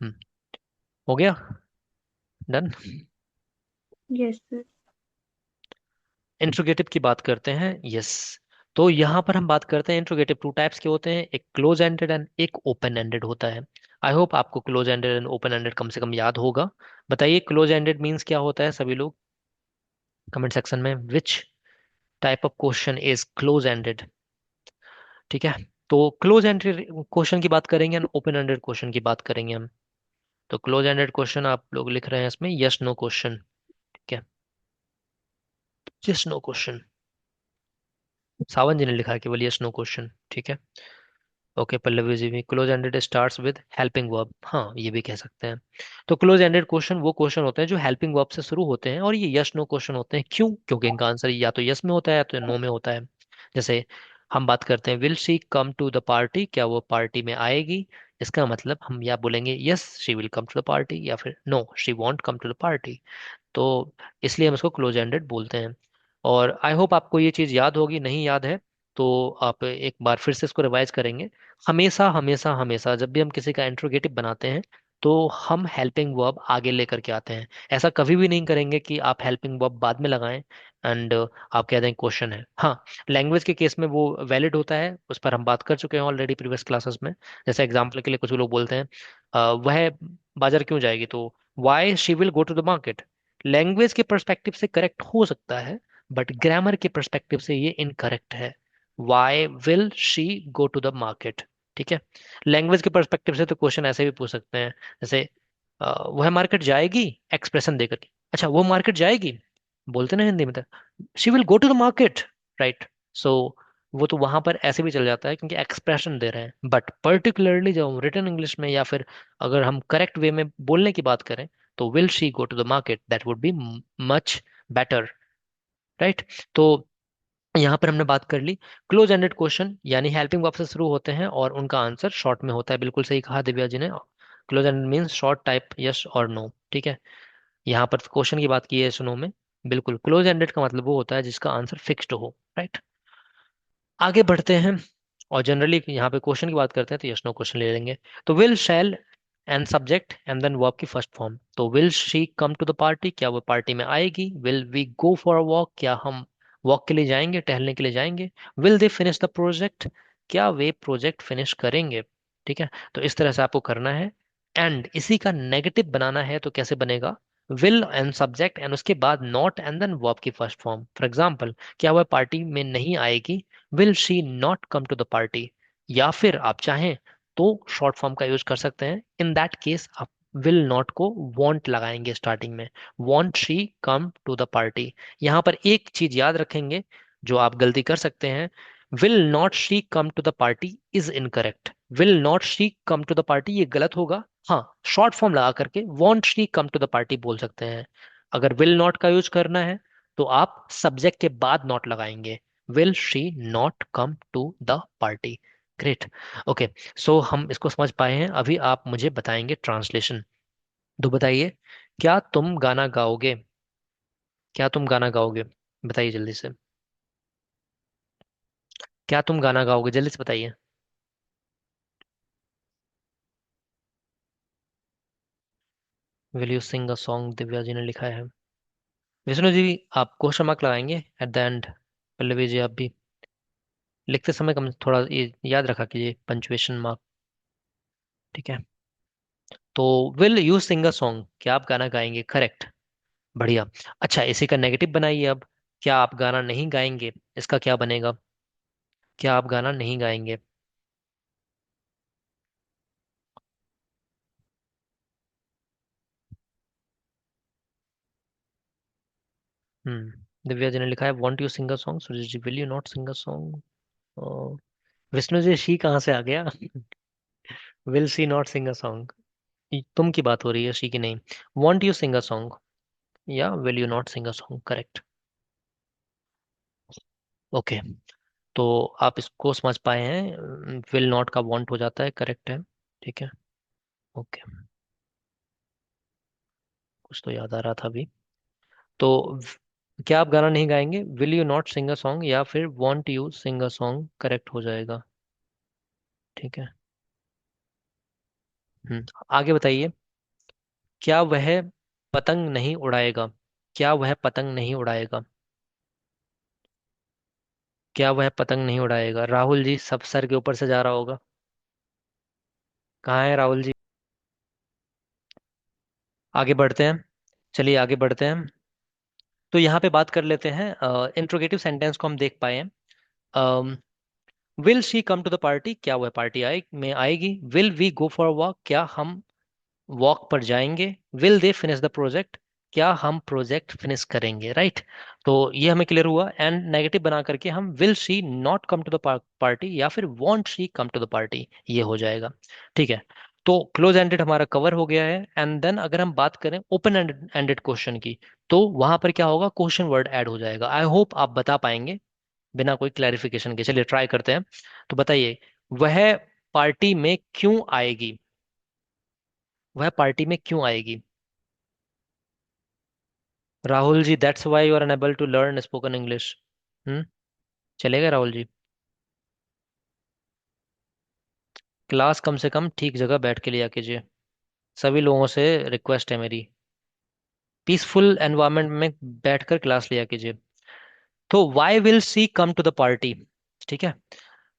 हम्म, हो गया, डन। Yes sir. इंट्रोगेटिव की बात करते हैं, यस। तो यहाँ पर हम बात करते हैं इंट्रोगेटिव टू टाइप्स के होते हैं, एक क्लोज एंडेड एंड एक ओपन एंडेड होता है। आई होप आपको close ended and open ended कम से कम याद होगा। बताइए क्लोज एंडेड मीन्स क्या होता है, सभी लोग कमेंट सेक्शन में, which type of question is close ended. ठीक है, तो क्लोज एंडेड क्वेश्चन की बात करेंगे एंड ओपन एंडेड क्वेश्चन की बात करेंगे हम। तो क्लोज एंडेड क्वेश्चन आप लोग लिख रहे हैं इसमें यस नो क्वेश्चन, ठीक है, यस नो क्वेश्चन। सावन जी ने लिखा है केवल यस नो क्वेश्चन, ठीक है। ओके, पल्लवी जी भी, close ended starts with helping verb, हाँ ये भी कह सकते हैं। तो क्लोज एंडेड क्वेश्चन वो क्वेश्चन होते हैं जो हेल्पिंग वर्ब से शुरू होते हैं, और ये यस नो क्वेश्चन होते हैं, क्यों? क्योंकि इनका आंसर या तो यस में होता है या तो नो में होता है। जैसे हम बात करते हैं will she come to the party, क्या वो पार्टी में आएगी? इसका मतलब हम या बोलेंगे yes she will come to the party, या फिर no she won't come to the party. तो इसलिए हम इसको क्लोज एंडेड बोलते हैं। और आई होप आपको ये चीज़ याद होगी, नहीं याद है तो आप एक बार फिर से इसको रिवाइज करेंगे। हमेशा हमेशा हमेशा जब भी हम किसी का इंट्रोगेटिव बनाते हैं तो हम हेल्पिंग वर्ब आगे लेकर के आते हैं। ऐसा कभी भी नहीं करेंगे कि आप हेल्पिंग वर्ब बाद में लगाएं एंड आप कह दें क्वेश्चन है। हाँ, लैंग्वेज के केस में वो वैलिड होता है, उस पर हम बात कर चुके हैं ऑलरेडी प्रीवियस क्लासेस में। जैसे एग्जाम्पल के लिए कुछ लोग बोलते हैं वह बाजार क्यों जाएगी, तो why she will go to the market. Language के पर्सपेक्टिव से करेक्ट हो सकता है, बट ग्रामर के पर्सपेक्टिव से ये इनकरेक्ट है। Why will she go to the market, ठीक है। लैंग्वेज के पर्सपेक्टिव से तो क्वेश्चन ऐसे भी पूछ सकते हैं, जैसे वह मार्केट जाएगी, एक्सप्रेशन देकर के, अच्छा वो मार्केट जाएगी, बोलते ना हिंदी में तो she will go to the market, right. So वो तो वहां पर ऐसे भी चल जाता है क्योंकि एक्सप्रेशन दे रहे हैं। बट पर्टिकुलरली जब हम रिटन इंग्लिश में या फिर अगर हम करेक्ट वे में बोलने की बात करें तो will she go to the market, that would be much better, right. तो यहाँ पर हमने बात कर ली क्लोज एंडेड क्वेश्चन यानी हेल्पिंग वर्ब से शुरू होते हैं और उनका आंसर शॉर्ट में होता है, बिल्कुल सही कहा दिव्या जी ने। Close ended means short type yes और नो, ठीक है। यहाँ पर क्वेश्चन की बात की है सुनो में, बिल्कुल क्लोज एंडेड का मतलब वो होता है जिसका आंसर फिक्स्ड हो, राइट। आगे बढ़ते हैं और जनरली यहाँ पे क्वेश्चन की बात करते हैं तो यस नो क्वेश्चन ले लेंगे। तो will shall and subject and then verb की फर्स्ट फॉर्म। तो will she come to the party, क्या वो पार्टी में आएगी? Will we go for a walk, क्या हम वॉक के लिए जाएंगे, टहलने के लिए जाएंगे? Will they finish the project, क्या वे प्रोजेक्ट फिनिश करेंगे? ठीक है, तो इस तरह से आपको करना है। एंड इसी का नेगेटिव बनाना है तो कैसे बनेगा? विल एंड सब्जेक्ट एंड उसके बाद नॉट एंड देन वर्ब की फर्स्ट फॉर्म। फॉर एग्जाम्पल, क्या वह पार्टी में नहीं आएगी? Will she not come to the party. या फिर आप चाहें तो शॉर्ट फॉर्म का यूज कर सकते हैं, इन दैट केस आप विल नॉट को वॉन्ट लगाएंगे स्टार्टिंग में, won't she come to the party. यहां पर एक चीज याद रखेंगे जो आप गलती कर सकते हैं, will not she come to the party is incorrect. Will not she come to the party ये गलत होगा। हाँ, शॉर्ट फॉर्म लगा करके won't she come to the party बोल सकते हैं। अगर विल नॉट का यूज करना है तो आप सब्जेक्ट के बाद नॉट लगाएंगे, will she not come to the party. Great, okay. So हम इसको समझ पाए हैं, अभी आप मुझे बताएंगे ट्रांसलेशन। तो बताइए, क्या तुम गाना गाओगे? क्या तुम गाना गाओगे? बताइए जल्दी से, क्या तुम गाना गाओगे? जल्दी से बताइए। Will you sing a song, Divya ji ने लिखा है। विष्णु जी, आप क्वेश्चन मार्क लगाएंगे at the end. Pallavi ji, आप भी लिखते समय कम थोड़ा ये याद रखा कीजिए, पंचुएशन मार्क। ठीक है। तो will you sing a song, क्या आप गाना गाएंगे? करेक्ट। बढ़िया। अच्छा, इसी का नेगेटिव बनाइए अब। क्या आप गाना नहीं गाएंगे, इसका क्या बनेगा? क्या आप गाना नहीं गाएंगे? दिव्या जी ने लिखा है won't you sing a song. Suresh ji, will you not sing a song. Vishnu ji, she कहाँ से आ गया? Will she not sing a song? तुम की बात हो रही है, शी की नहीं। Won't you sing a song या will you not sing a song, correct. Okay. तो आप इसको समझ पाए हैं, विल नॉट का वांट हो जाता है, करेक्ट है। ठीक है। ओके। कुछ तो याद आ रहा था अभी। तो क्या आप गाना नहीं गाएंगे, will you not sing a song या फिर won't you sing a song, correct हो जाएगा। ठीक है। आगे बताइए। क्या वह पतंग नहीं उड़ाएगा? क्या वह पतंग नहीं उड़ाएगा? क्या वह पतंग नहीं उड़ाएगा? राहुल जी, सब सर के ऊपर से जा रहा होगा। कहाँ है राहुल जी? आगे बढ़ते हैं। चलिए आगे बढ़ते हैं। तो यहाँ पे बात कर लेते हैं, इंट्रोगेटिव सेंटेंस को हम देख पाए हैं। Will she come to the party, क्या वह पार्टी में आएगी? Will we go for walk, क्या हम वॉक पर जाएंगे? Will they finish the project, क्या हम प्रोजेक्ट फिनिश करेंगे? राइट। तो ये हमें क्लियर हुआ। एंड नेगेटिव बना करके हम will she not come to the party या फिर won't she come to the party, ये हो जाएगा। ठीक है। तो क्लोज एंडेड हमारा कवर हो गया है। एंड देन अगर हम बात करें ओपन एंडेड क्वेश्चन की, तो वहां पर क्या होगा, क्वेश्चन वर्ड ऐड हो जाएगा। आई होप आप बता पाएंगे बिना कोई क्लैरिफिकेशन के। चलिए ट्राई करते हैं। तो बताइए, वह पार्टी में क्यों आएगी? वह पार्टी में क्यों आएगी? Rahul ji, that's why you are unable to learn spoken English. Hmm. चलेगा राहुल जी? क्लास कम से कम ठीक जगह बैठ के लिया कीजिए, सभी लोगों से रिक्वेस्ट है मेरी। पीसफुल एनवायरनमेंट में बैठकर क्लास लिया कीजिए। तो why will she come to the party? ठीक है।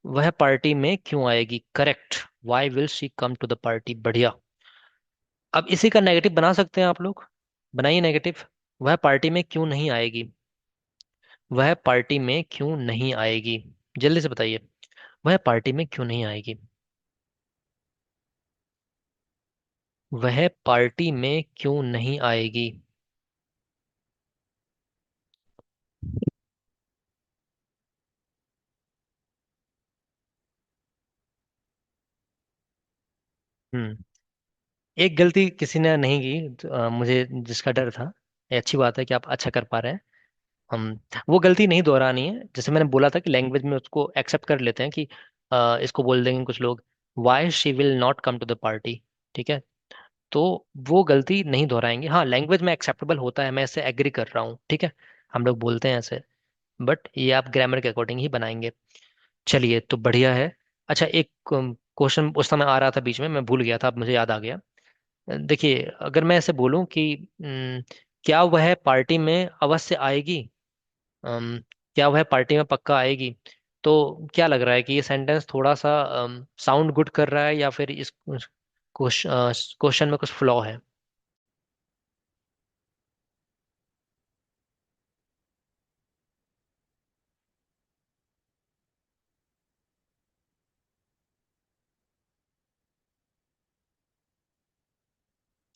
वह पार्टी में क्यों आएगी, correct. Why will she come to the party, बढ़िया। अब इसी का नेगेटिव बना सकते हैं आप लोग, बनाइए नेगेटिव। वह पार्टी में क्यों नहीं आएगी? वह पार्टी में क्यों नहीं आएगी? जल्दी से बताइए, वह पार्टी में क्यों नहीं आएगी? वह पार्टी में क्यों नहीं आएगी? हम्म। एक गलती किसी ने नहीं की, मुझे जिसका डर था। ये अच्छी बात है कि आप अच्छा कर पा रहे हैं। हम वो गलती नहीं दोहरानी है। जैसे मैंने बोला था कि लैंग्वेज में उसको एक्सेप्ट कर लेते हैं कि इसको बोल देंगे कुछ लोग, why she will not come to the party. ठीक है। तो वो गलती नहीं दोहराएंगे। हाँ, लैंग्वेज में एक्सेप्टेबल होता है, मैं इससे एग्री कर रहा हूँ। ठीक है। हम लोग बोलते हैं ऐसे, बट ये आप ग्रामर के अकॉर्डिंग ही बनाएंगे। चलिए, तो बढ़िया है। अच्छा, एक क्वेश्चन उस समय आ रहा था बीच में, मैं भूल गया था, अब मुझे याद आ गया। देखिए, अगर मैं ऐसे बोलूं कि क्या वह पार्टी में अवश्य आएगी, क्या वह पार्टी में पक्का आएगी, तो क्या लग रहा है कि ये सेंटेंस थोड़ा सा साउंड गुड कर रहा है या फिर इस क्वेश्चन में कुछ फ्लॉ है?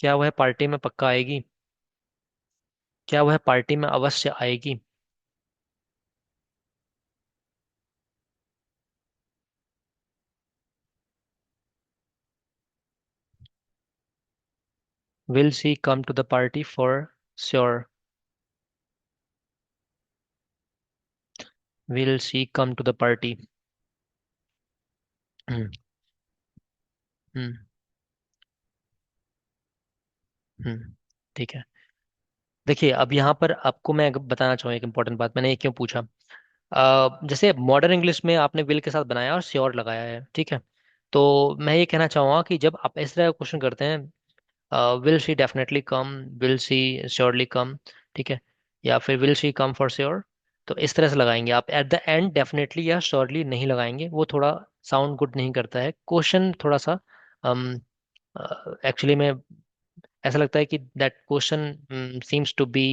क्या वह पार्टी में पक्का आएगी? क्या वह पार्टी में अवश्य आएगी? Will she come to the party for sure? Will she come to the party? Hmm. Hmm. ठीक है। देखिए, अब यहाँ पर आपको मैं बताना चाहूँ एक इंपॉर्टेंट बात, मैंने ये क्यों पूछा। जैसे मॉडर्न इंग्लिश में आपने विल के साथ बनाया और श्योर लगाया है, ठीक है। तो मैं ये कहना चाहूँगा कि जब आप इस तरह का क्वेश्चन करते हैं, will she definitely come, will she surely come, ठीक है, या फिर will she come for sure. तो इस तरह से लगाएंगे आप। एट द एंड डेफिनेटली या श्योरली नहीं लगाएंगे, वो थोड़ा साउंड गुड नहीं करता है। क्वेश्चन थोड़ा सा एक्चुअली में ऐसा लगता है कि that question seems to be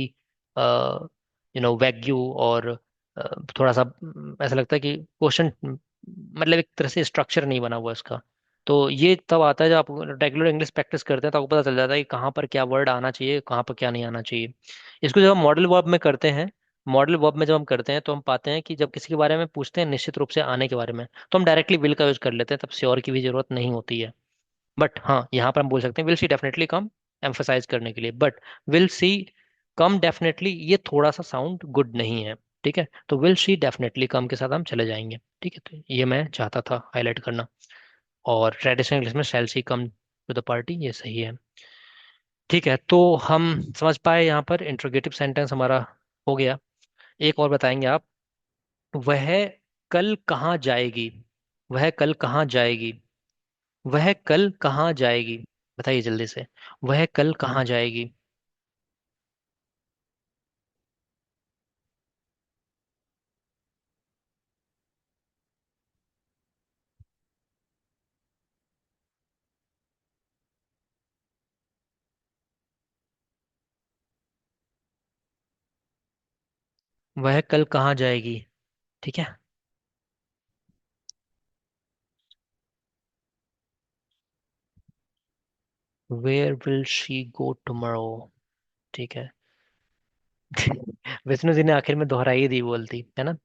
vague, और थोड़ा सा ऐसा लगता है कि क्वेश्चन मतलब एक तरह से स्ट्रक्चर नहीं बना हुआ इसका। तो ये तब आता है जब आप रेगुलर इंग्लिश प्रैक्टिस करते हैं, तो आपको पता चल जाता है कि कहाँ पर क्या वर्ड आना चाहिए, कहाँ पर क्या नहीं आना चाहिए। इसको जब हम मॉडल वर्ब में करते हैं, मॉडल वर्ब में जब हम करते हैं तो हम पाते हैं कि जब किसी के बारे में पूछते हैं निश्चित रूप से आने के बारे में, तो हम डायरेक्टली विल का यूज कर लेते हैं, तब श्योर की भी जरूरत नहीं होती है। बट हाँ, यहाँ पर हम बोल सकते हैं will she definitely come, emphasise करने के लिए। But will she come definitely ये थोड़ा सा साउंड गुड नहीं है। ठीक है, तो विल सी डेफिनेटली कम के साथ हम चले जाएंगे। ठीक है, तो ये मैं चाहता था हाईलाइट करना। और ट्रेडिशनल इंग्लिश में शैल सी कम टू द पार्टी, ये सही है। ठीक है, तो हम समझ पाए यहाँ पर इंट्रोगेटिव सेंटेंस हमारा हो गया। एक और बताएंगे आप। वह कल कहाँ जाएगी? वह कल कहाँ जाएगी? वह कल कहाँ जाएगी? बताइए जल्दी से। वह कल कहाँ जाएगी? वह कल कहाँ जाएगी? ठीक है। Where will she go tomorrow? ठीक है। विष्णु जी ने आखिर में दोहराई दी बोलती है ना,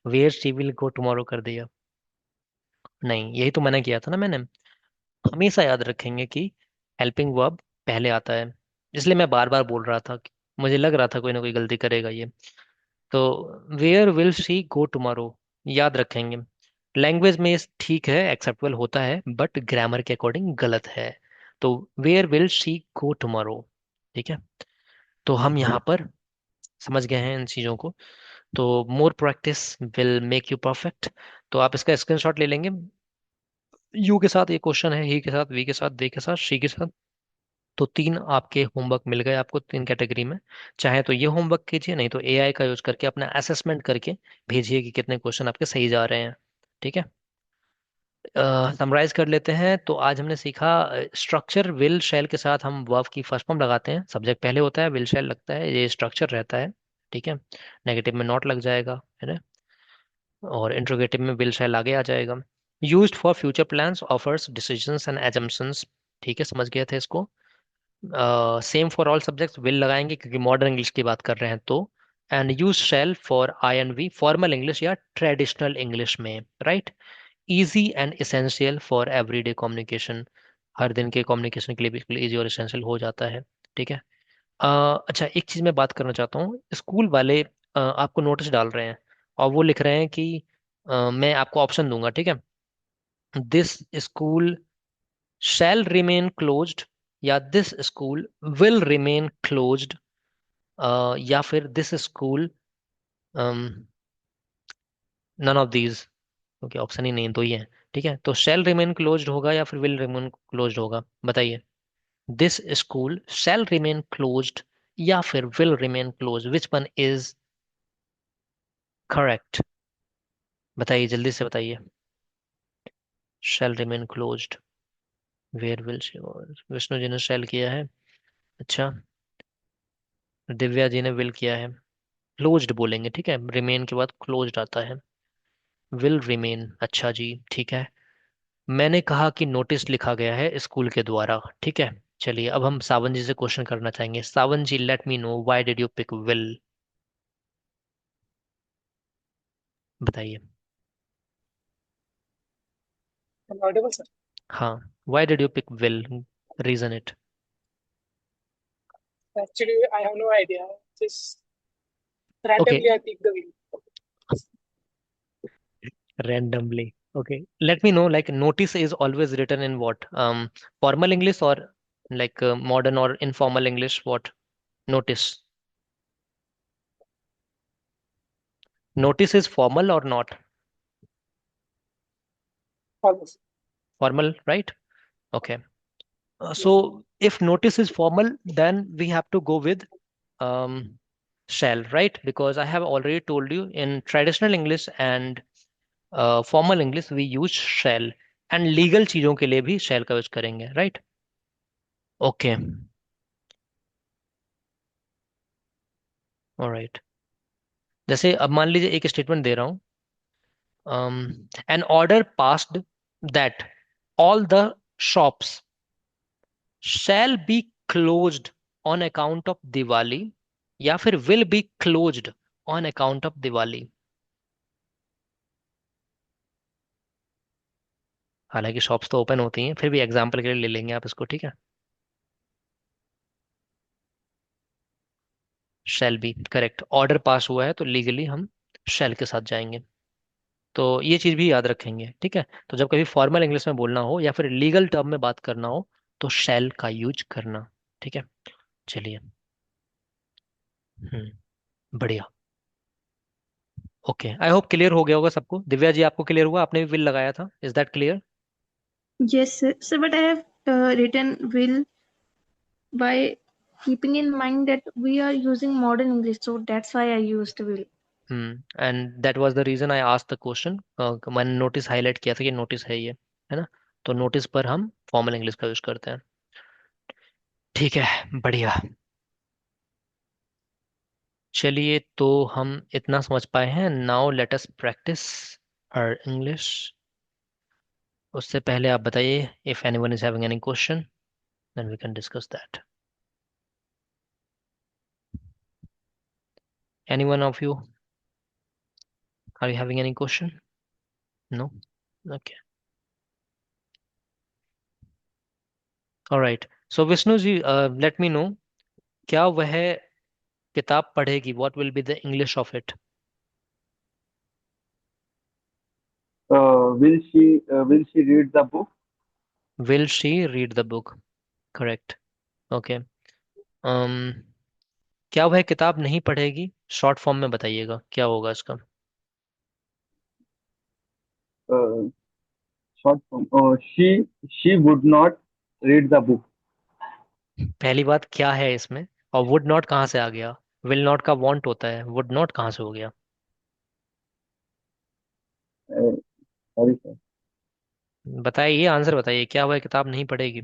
where she will go tomorrow कर दिया। नहीं, यही तो मैंने किया था ना। मैंने हमेशा याद रखेंगे कि हेल्पिंग वर्ब पहले आता है, इसलिए मैं बार बार बोल रहा था कि मुझे लग रहा था कोई ना कोई गलती करेगा ये। तो where will she go tomorrow याद रखेंगे। लैंग्वेज में ठीक है, एक्सेप्टेबल होता है, बट ग्रामर के अकॉर्डिंग गलत है। तो where will she go tomorrow. ठीक है, तो हम यहाँ पर समझ गए हैं इन चीज़ों को। तो more practice will make you perfect. तो आप इसका स्क्रीनशॉट ले लेंगे। यू के साथ ये क्वेश्चन है, ही के साथ, वी के साथ, दे के साथ, शी के साथ। तो तीन आपके होमवर्क मिल गए आपको, तीन कैटेगरी में। चाहे तो ये होमवर्क कीजिए, नहीं तो एआई का यूज करके अपना असेसमेंट करके भेजिए कि कितने क्वेश्चन आपके सही जा रहे हैं। ठीक है, समराइज कर लेते हैं। तो आज हमने सीखा स्ट्रक्चर विल शैल के साथ हम वर्ब की फर्स्ट फॉर्म लगाते हैं। सब्जेक्ट पहले होता है, विल शैल लगता है, ये स्ट्रक्चर रहता है। ठीक है, नेगेटिव में नॉट लग जाएगा, है ना। और इंट्रोगेटिव में विल शैल आगे आ जाएगा। Used for future plans, offers, decisions and assumptions. ठीक है, समझ गए थे इसको। Same for all subjects will लगाएंगे क्योंकि मॉडर्न इंग्लिश की बात कर रहे हैं तो। And use shall for I and we formal English या ट्रेडिशनल इंग्लिश में, right. Easy and essential for everyday communication, हर दिन के कम्युनिकेशन के लिए बिल्कुल इजी और इसेंशियल हो जाता है। ठीक है। अच्छा, एक चीज मैं बात करना चाहता हूँ। स्कूल वाले आपको नोटिस डाल रहे हैं और वो लिख रहे हैं कि मैं आपको ऑप्शन दूंगा, ठीक है। This school shall remain closed, या this school will remain closed, या फिर this school none of these, क्योंकि ऑप्शन ही नहीं, दो ही है। ठीक है, तो shall remain closed होगा या फिर will remain closed होगा, बताइए। This school shall remain closed या फिर will remain closed, which one is correct? बताइए जल्दी से बताइए। shall remain closed, where will she, Vishnu ji ने shall किया है। अच्छा, दिव्या जी ने will किया है। क्लोज्ड बोलेंगे, ठीक है, रिमेन के बाद क्लोज्ड आता है। विल रिमेन, अच्छा जी, ठीक है। मैंने कहा कि नोटिस लिखा गया है स्कूल के द्वारा, ठीक है। चलिए, अब हम सावन जी से क्वेश्चन करना चाहेंगे। Sawan ji, let me know why did you pick will? बताइए। Audible sir? हाँ, why did you pick will? Reason it. Actually I have no idea, just okay, randomly I picked the wheel. randomly, okay, let me know, like notice is always written in what, formal English or like modern or informal English, what? Notice, notice is formal or not? Almost. Formal, right? Okay. Yes. So if notice is formal, then we have to go with um, shall, right? Because I have already told you in traditional English and formal English we use shall, and legal चीजों के लिए भी शैल का use करेंगे, right? Okay, alright. जैसे अब मान लीजिए एक स्टेटमेंट दे रहा हूं, an order passed that all the shops shall be closed on account of Diwali, या फिर will be closed on account of Diwali. हालांकि शॉप्स तो ओपन होती हैं, फिर भी एग्जाम्पल के लिए ले लेंगे आप इसको, ठीक है? Shall be correct, order pass हुआ है तो लीगली हम शैल के साथ जाएंगे। तो ये चीज भी याद रखेंगे, ठीक है? तो जब कभी फॉर्मल इंग्लिश में बोलना हो या फिर लीगल टर्म में बात करना हो तो शैल का यूज करना, ठीक है? चलिए, बढ़िया। ओके, आई होप क्लियर हो गया होगा सबको। दिव्या जी, आपको क्लियर हुआ? आपने भी विल लगाया था, is that clear? Yes, sir. Sir, but I have written will by keeping in mind that we are using modern English, so that's why I used will. And that was the reason I asked the question. मैंने notice highlight किया था कि notice है ये, है ना? तो notice पर हम फॉर्मल इंग्लिश का यूज करते हैं, ठीक है? बढ़िया। चलिए, तो हम इतना समझ पाए हैं। Now let us practise our English. उससे पहले आप बताइए, if anyone is having any question then we can discuss that. Any one of you, are you having any question? No? Okay, alright. So Vishnu ji, let me know, क्या वह किताब पढ़ेगी? What will be the English of it? Will she read the book? Will she read the book, correct. Okay, क्या वह किताब नहीं पढ़ेगी? Short form में बताइएगा क्या होगा इसका। Uh, Short form. She would not read the book. पहली बात क्या है इसमें, और वुड नॉट कहाँ से आ गया? विल नॉट का वांट होता है, वुड नॉट कहाँ से हो गया? Uh, Sorry, sir. बताइए, आंसर बताइए, क्या वह किताब नहीं पढ़ेगी?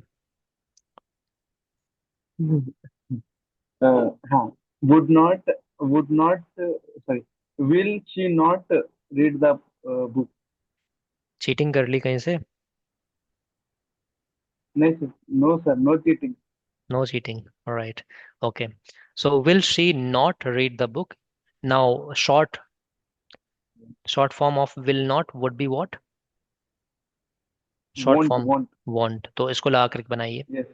हाँ. Would not. Would not. Sorry. Will she not read the book? Cheating कर ली कहीं से? No, sir. No, sir. No cheating. No cheating, alright. Okay, so will she not read the book. Now short form of will not would be what? Short Won't. Form Won't. Won't, तो इसको लगा कर बनाइए, Yes.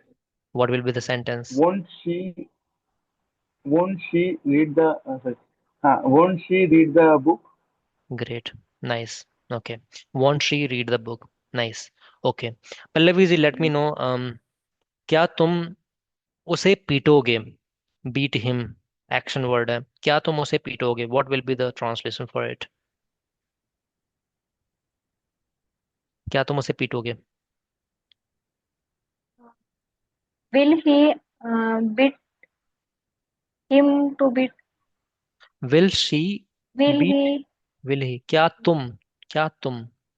What will be the sentence? Won't she? Won't she read the? Sorry. Won't she read the book? Great, nice. Okay, won't she read the book, nice. Okay, Pallavi ji, let me know, क्या तुम उसे पीटोगे? Beat him action word है, क्या तुम उसे पीटोगे? What will be the translation for it? क्या तुम उसे पीटोगे? Will he beat him to beat? Will she Will beat, he? Will he, क्या तुम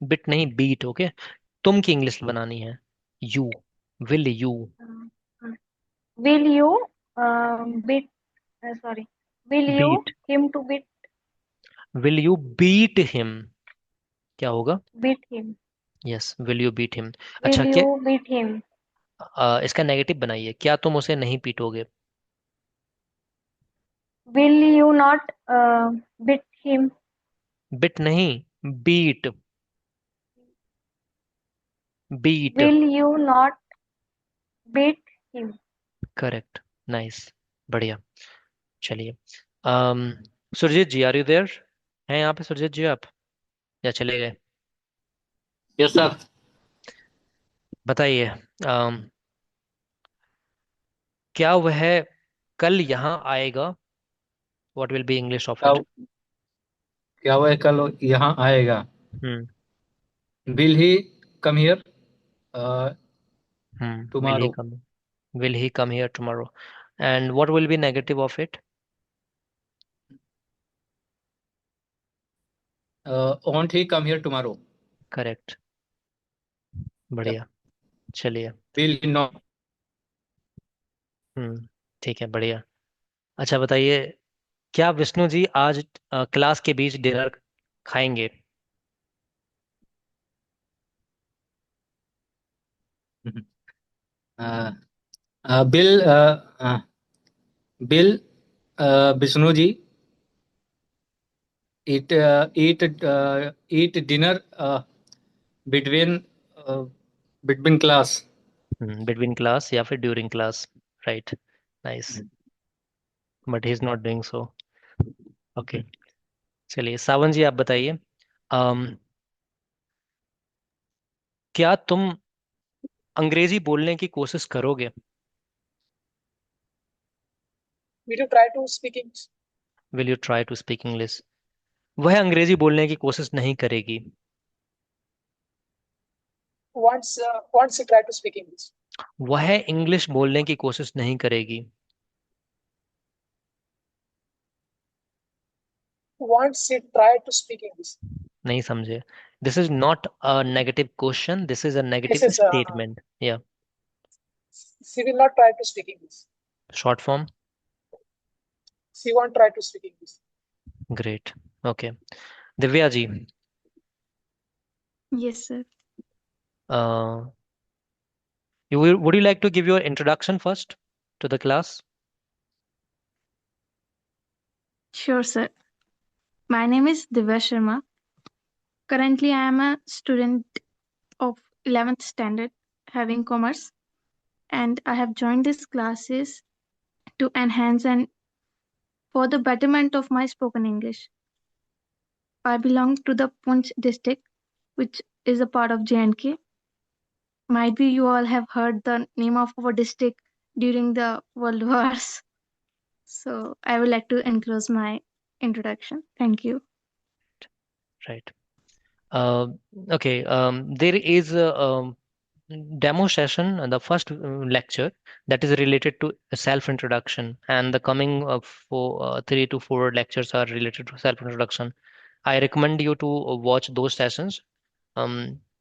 बिट नहीं, बीट, ओके? तुम की इंग्लिश बनानी है, you, will you Will you beat? Sorry. Will you beat, him to beat? Will you beat him, क्या होगा? Beat him. Yes, will you beat him. Will अच्छा, क्या you beat him? इसका negative बनाइए, क्या तुम उसे नहीं पीटोगे? Will you not beat him? Bit नहीं, beat, beat, Will you not beat him? Correct, nice, बढ़िया। चलिए, um Surjit ji, are you there? हैं यहाँ पे सुरजीत जी आप, या चले गए? Yes sir. बताइए, क्या वह कल यहाँ आएगा? What will be English of क्या इट? क्या वह कल यहाँ आएगा? Hmm will he come here will he tomorrow? Come, will he come here tomorrow? And what will be negative of it? won't he come here tomorrow? Correct, Yep. बढ़िया, चलिए। Will he not? ठीक है, बढ़िया। अच्छा बताइए, क्या विष्णु जी आज class के बीच डिनर खाएंगे? uh, Bill, Bill, Vishnu ji eat dinner between uh, between class. Between class या फिर during class? Right, nice, but he is not doing so. Okay, चलिए सावन जी आप बताइए, अम, क्या तुम अंग्रेजी बोलने की कोशिश करोगे? Will you try to speak English? Will you try to speak English? वह अंग्रेजी बोलने की कोशिश नहीं करेगी। Wants to try to speak English. वह इंग्लिश बोलने की कोशिश नहीं करेगी। Wants to try to speak English. नहीं समझे? This is not a negative question, this is a This negative is statement या she will not try to speak English. Short form. She won't try to speak English. Great, okay. Divya ji, Yes, sir. would you like to give your introduction first to the class? Sure, sir. My name is Divya Sharma. Currently, I am a student of 11th standard having commerce, and I have joined these classes to enhance and for the betterment of my spoken English. I belong to the Punch district, which is a part of J&K. Might be you all have heard the name of our district during the World Wars. So I would like to enclose my introduction. Thank you. Right. Uh, okay. There is a demo session, the first lecture that is related to self-introduction, and the coming 3 to 4 lectures are related to self-introduction. I recommend you to watch those sessions.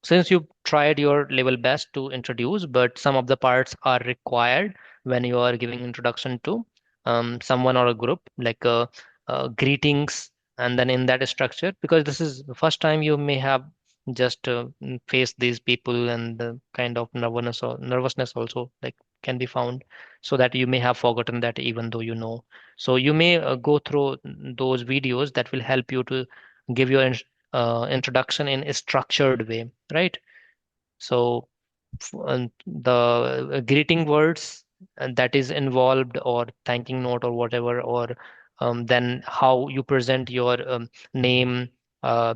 Since you tried your level best to introduce, but some of the parts are required when you are giving introduction to someone or a group, like greetings, and then in that structure, because this is the first time you may have just faced these people, and the kind of nervousness also like can be found, so that you may have forgotten that even though you know. So you may go through those videos that will help you to give your introduction in a structured way, right? So the greeting words that is involved, or thanking note or whatever, or then how you present your name, uh,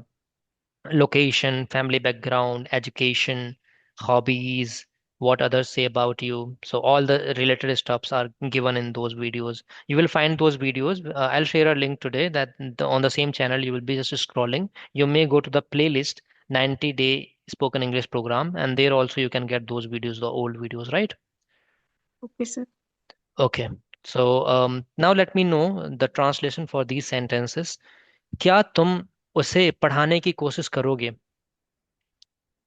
location, family background, education, hobbies, what others say about you. So all the related stuffs are given in those videos. You will find those videos. I'll share a link today that on the same channel you will be just scrolling. You may go to the playlist 90-day spoken English program, and there also you can get those videos, the old videos, right? Okay, sir. Okay. So now let me know the translation for these sentences. क्या तुम उसे पढ़ाने की कोशिश करोगे?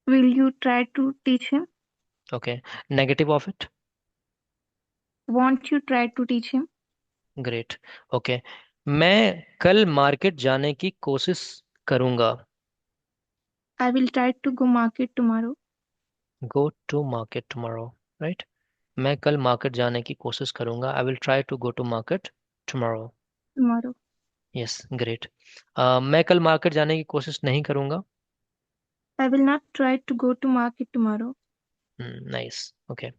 Will you try to teach him? Okay. Negative of it? Won't you try to teach him? Great, okay. मैं कल market जाने की कोशिश करूंगा। I will try to go market tomorrow. Go to market tomorrow, right? मैं कल market जाने की कोशिश करूंगा। I will try to go to market tomorrow. Tomorrow. Yes, great. मैं कल मार्केट जाने की कोशिश नहीं करूंगा। I will not try to go to market tomorrow. Nice, okay.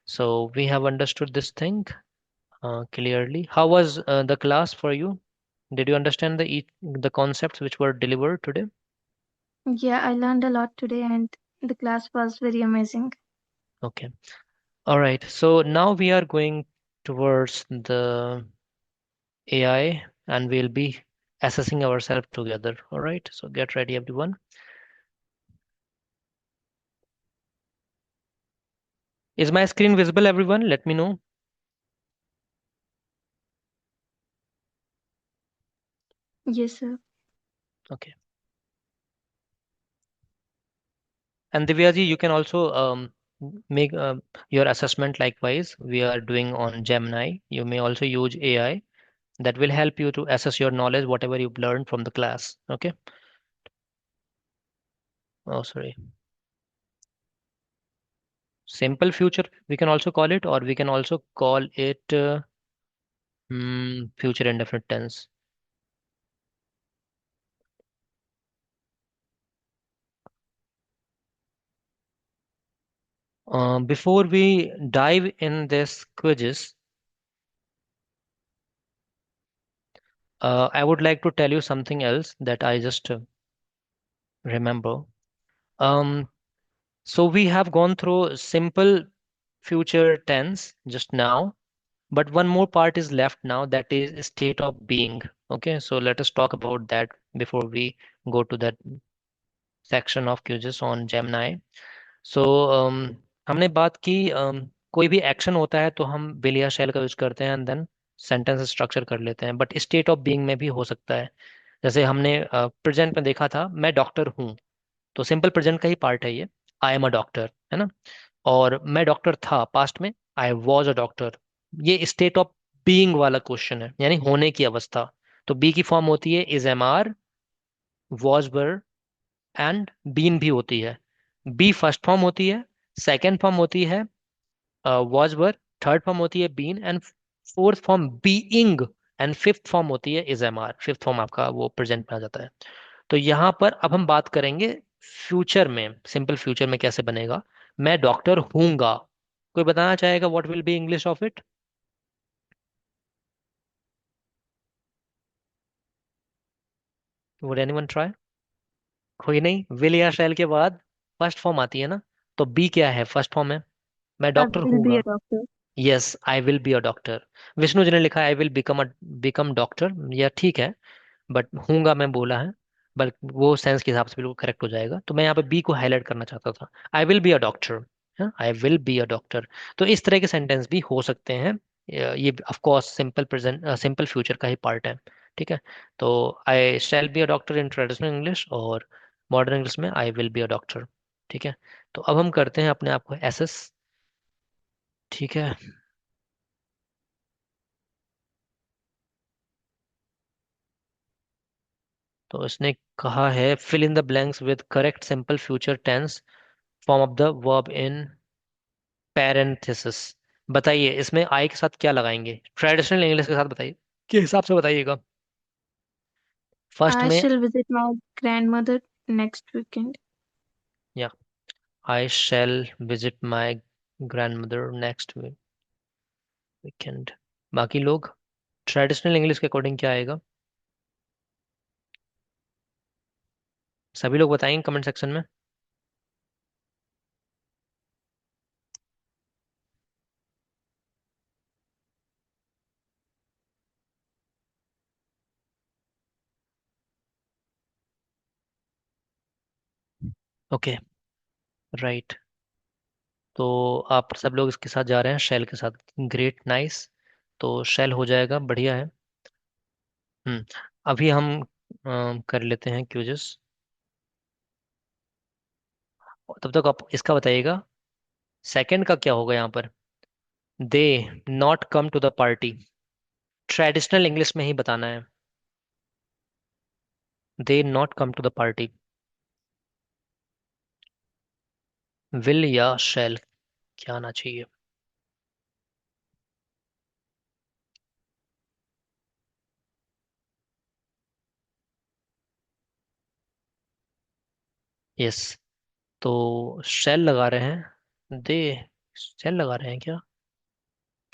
So we have understood this thing clearly. How was the class for you? Did you understand the concepts which were delivered today? Yeah, I learned a lot today and the class was very amazing. Okay. All right. So now we are going towards the AI, and we'll be assessing ourselves together. All right. So get ready, everyone. Is my screen visible, everyone? Let me know. Yes, sir. Okay. And Divya ji, you can also make your assessment likewise. We are doing on Gemini. You may also use AI that will help you to assess your knowledge, whatever you've learned from the class. Okay. Oh, sorry. Simple future, we can also call it, or we can also call it future indefinite tense. Before we dive in this quizzes, I would like to tell you something else that I just remember. Um, so we have gone through simple future tense just now, but one more part is left now, that is state of being. Okay, so let us talk about that before we go to that section of quizzes on Gemini. सो हमने बात की कोई भी action होता है तो हम will या शैल का यूज करते हैं एंड देन सेंटेंस स्ट्रक्चर कर लेते हैं, बट स्टेट ऑफ बीइंग में भी हो सकता है। जैसे हमने प्रेजेंट में देखा था, मैं डॉक्टर हूँ, तो सिंपल प्रेजेंट का ही पार्ट है ये, आई एम अ डॉक्टर, है ना। और मैं डॉक्टर था पास्ट में, आई वॉज अ डॉक्टर। ये स्टेट ऑफ बीइंग वाला क्वेश्चन है, यानी होने की अवस्था। तो बी की फॉर्म होती है is am are, was were and been भी होती है। बी फर्स्ट फॉर्म होती है, सेकेंड फॉर्म होती है वॉज वर, थर्ड फॉर्म होती है been, and fourth form being, and fifth form होती है is am are. Fifth form आपका वो प्रेजेंट में आ जाता है। तो यहाँ पर अब हम बात करेंगे फ्यूचर में, सिंपल फ्यूचर में कैसे बनेगा। मैं डॉक्टर हूंगा, कोई बताना चाहेगा what will be English of it? Would anyone try? कोई नहीं, विल या शैल के बाद फर्स्ट फॉर्म आती है ना, तो बी क्या है, फर्स्ट फॉर्म है, मैं I डॉक्टर will be हूंगा। a doctor. Yes, I will be a doctor. Vishnu ji ने लिखा आई विल बिकम डॉक्टर, या ठीक है, बट हूंगा मैं बोला है, बट वो सेंस के हिसाब से बिल्कुल करेक्ट हो जाएगा। तो मैं यहाँ पे बी को हाईलाइट करना चाहता था, I will be a doctor, I will be a doctor. तो इस तरह के सेंटेंस भी हो सकते हैं। ये of course simple present simple future का ही पार्ट है। ठीक है। तो I shall be a doctor in traditional English, और मॉडर्न इंग्लिश में I will be a doctor. ठीक है। तो अब हम करते हैं अपने आप को एसेस। ठीक है। तो इसने कहा है fill in the blanks with correct simple future tense form of the verb in parenthesis. बताइए इसमें आई के साथ क्या लगाएंगे, ट्रेडिशनल इंग्लिश के साथ बताइए, के हिसाब से बताइएगा। फर्स्ट I में, shall visit my grandmother next weekend. या I shall visit my grandmother next weekend. बाकी लोग ट्रेडिशनल इंग्लिश के अकॉर्डिंग क्या आएगा, सभी लोग बताएंगे कमेंट सेक्शन में। Okay, right. तो आप सब लोग इसके साथ जा रहे हैं, शेल के साथ, ग्रेट, नाइस। तो शेल हो जाएगा, बढ़िया है। हम्म। अभी हम कर लेते हैं क्यूजेस। तब तक आप इसका बताइएगा, सेकंड का क्या होगा यहाँ पर। They not come to the party, traditional English में ही बताना है। They not come to the party, will या शैल क्या आना चाहिए। यस, तो शैल लगा रहे हैं, दे शैल लगा रहे हैं क्या,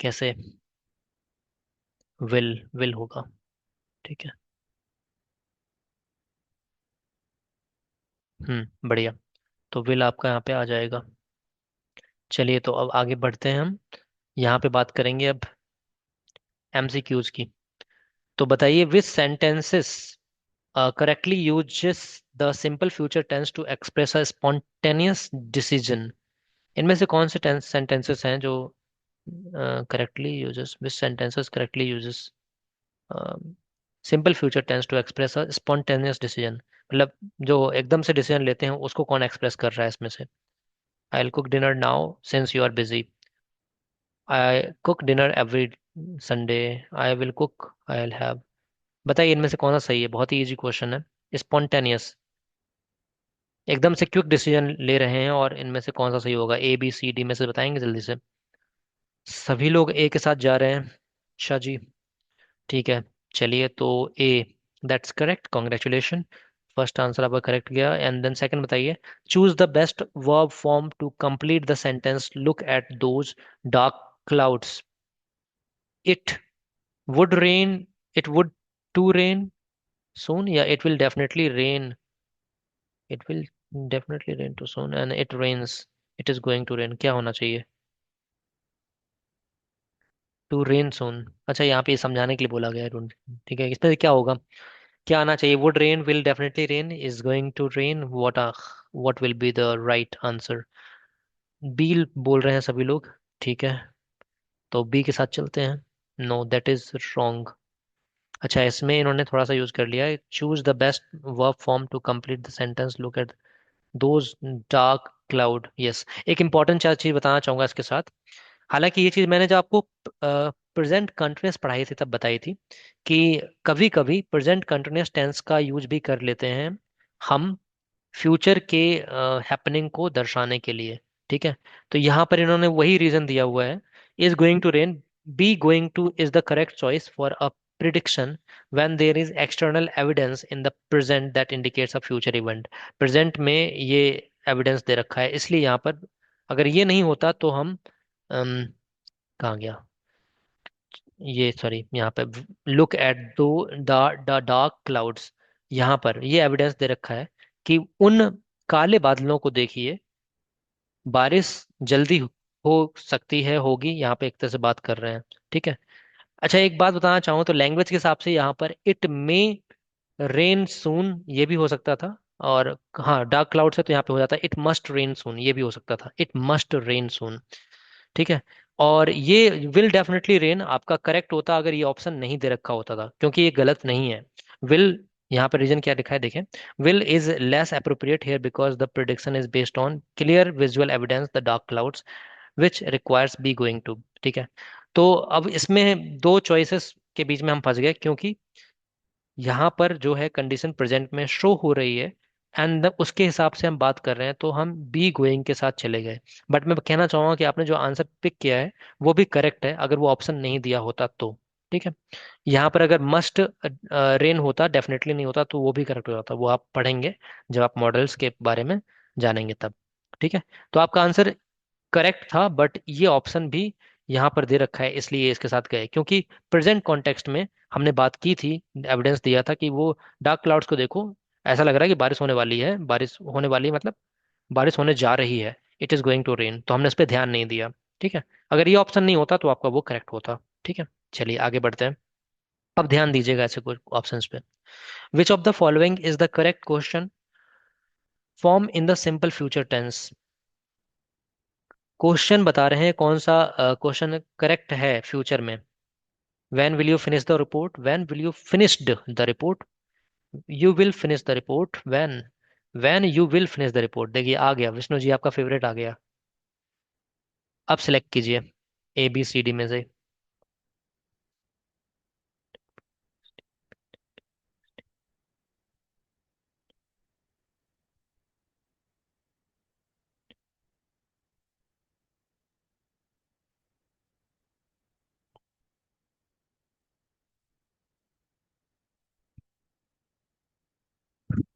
कैसे, विल होगा। ठीक है। बढ़िया। तो विल आपका यहाँ पे आ जाएगा। चलिए, तो अब आगे बढ़ते हैं हम, यहाँ पे बात करेंगे अब एमसीक्यूज की। तो बताइए which sentences correctly uses the simple future tense to express a spontaneous decision. इनमें से कौन से सेंटेंसेस हैं जो correctly uses, which sentences correctly uses simple future tense to express a spontaneous decision. मतलब जो एकदम से डिसीजन लेते हैं उसको कौन एक्सप्रेस कर रहा है इसमें से? I will cook dinner now since you are busy, I cook dinner every Sunday, I will cook, I will have. बताइए इनमें से कौन सा सही है? बहुत ही इजी क्वेश्चन है, स्पॉन्टेनियस, एकदम से क्विक डिसीजन ले रहे हैं, और इनमें से कौन सा सही होगा? ए बी सी डी में से बताएंगे जल्दी से। सभी लोग ए के साथ जा रहे हैं, अच्छा जी, ठीक है। चलिए तो A, that's correct, congratulation, first answer आपका करेक्ट गया। एंड देन सेकंड बताइए, choose the best verb form to complete the sentence, look at those dark clouds, it would rain, it would to rain soon, या it will definitely rain, it will definitely rain too soon, and it rains, it is going to rain, क्या होना चाहिए? To rain soon, अच्छा यहाँ पे ये समझाने के लिए बोला गया है ठीक है, इसमें क्या होगा, क्या आना चाहिए? Would rain, will definitely rain, is going to rain, what will be the right answer? B बोल रहे हैं सभी लोग, ठीक है, तो बी के साथ चलते हैं। No, that is wrong. अच्छा, इसमें इन्होंने थोड़ा सा यूज कर लिया है, choose the best verb form to complete the sentence, look at those dark cloud. Yes, एक इंपॉर्टेंट चीज बताना चाहूंगा इसके साथ। हालांकि ये चीज मैंने जब आपको प्रेजेंट कंटिन्यूअस पढ़ाई थी तब बताई थी कि कभी कभी प्रेजेंट कंटिन्यूअस टेंस का यूज भी कर लेते हैं हम फ्यूचर के हैपनिंग को दर्शाने के लिए, ठीक है। तो यहाँ पर इन्होंने वही रीजन दिया हुआ है, is going to rain, be going to is the correct choice for a prediction when there is external evidence in the present that indicates a future event. Present में ये एविडेंस दे रखा है, इसलिए यहाँ पर अगर ये नहीं होता तो हम कहाँ गया ये, सॉरी, यहाँ पे लुक एट दो द डार्क क्लाउड्स, यहाँ पर ये एविडेंस दे रखा है कि उन काले बादलों को देखिए, बारिश जल्दी हो सकती है, होगी, यहाँ पे एक तरह से बात कर रहे हैं, ठीक है। अच्छा, एक बात बताना चाहूँ तो लैंग्वेज के हिसाब से यहाँ पर इट मे रेन सून ये भी हो सकता था, और हाँ डार्क क्लाउड से तो यहाँ पे हो जाता है इट मस्ट रेन सून, ये भी हो सकता था इट मस्ट रेन सून, ठीक है। और ये विल डेफिनेटली रेन आपका करेक्ट होता अगर ये ऑप्शन नहीं दे रखा होता था, क्योंकि ये गलत नहीं है। विल, यहाँ पे रीजन क्या लिखा है देखें, will is less appropriate here because the prediction is based on clear visual evidence the dark clouds which requires be going to, ठीक है। तो अब इसमें दो चॉइसेस के बीच में हम फंस गए, क्योंकि यहाँ पर जो है कंडीशन प्रेजेंट में शो हो रही है, एंड उसके हिसाब से हम बात कर रहे हैं, तो हम बी गोइंग के साथ चले गए। बट मैं कहना चाहूंगा कि आपने जो आंसर पिक किया है वो भी करेक्ट है, अगर वो ऑप्शन नहीं दिया होता तो, ठीक है। यहाँ पर अगर मस्ट रेन होता, डेफिनेटली नहीं होता, तो वो भी करेक्ट हो जाता, वो आप पढ़ेंगे जब आप मॉडल्स के बारे में जानेंगे तब, ठीक है। तो आपका आंसर करेक्ट था, बट ये ऑप्शन भी यहाँ पर दे रखा है, इसलिए ये इसके साथ गए, क्योंकि प्रेजेंट कॉन्टेक्स्ट में हमने बात की थी, एविडेंस दिया था कि वो डार्क क्लाउड्स को देखो, ऐसा लग रहा है कि बारिश होने वाली है, बारिश होने वाली है मतलब बारिश होने जा रही है, it is going to rain, तो हमने इस पर ध्यान नहीं दिया, ठीक है। अगर ये ऑप्शन नहीं होता तो आपका वो करेक्ट होता, ठीक है। चलिए आगे बढ़ते हैं, अब ध्यान दीजिएगा ऐसे कुछ ऑप्शंस पे। Which of the following is the correct question form in the simple future tense? Question बता रहे हैं कौन सा क्वेश्चन करेक्ट है फ्यूचर में। When will you finish the report, when will you finished the report, you will finish the report, when you will finish the report. देखिए आ गया विष्णु जी, आपका फेवरेट आ गया। अब सिलेक्ट कीजिए ए बी सी डी में से।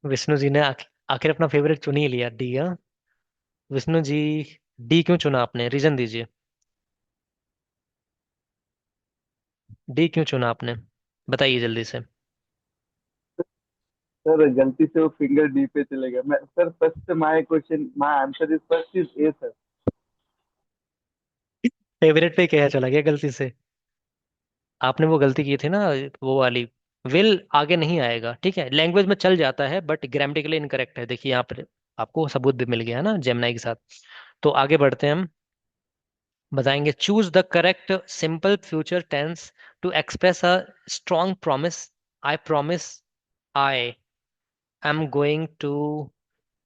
विष्णु जी ने आखिर अपना फेवरेट चुन ही लिया, डी। हाँ विष्णु जी, डी क्यों चुना आपने? रीजन दीजिए, डी क्यों चुना आपने, बताइए जल्दी से। सर गलती से वो फिंगर डी पे चले गया। मैं sir first my question my answer is first is a sir. Favourite पे क्या चला गया गलती से? आपने वो गलती की थी ना, वो वाली, विल आगे नहीं आएगा, ठीक है, लैंग्वेज में चल जाता है बट ग्रामेटिकली इनकरेक्ट है, देखिए यहाँ पर आपको सबूत भी मिल गया ना जेमिनाई के साथ। तो आगे बढ़ते हैं हम, बताएंगे choose the correct simple future tense to express a strong promise, I promise, I I am going to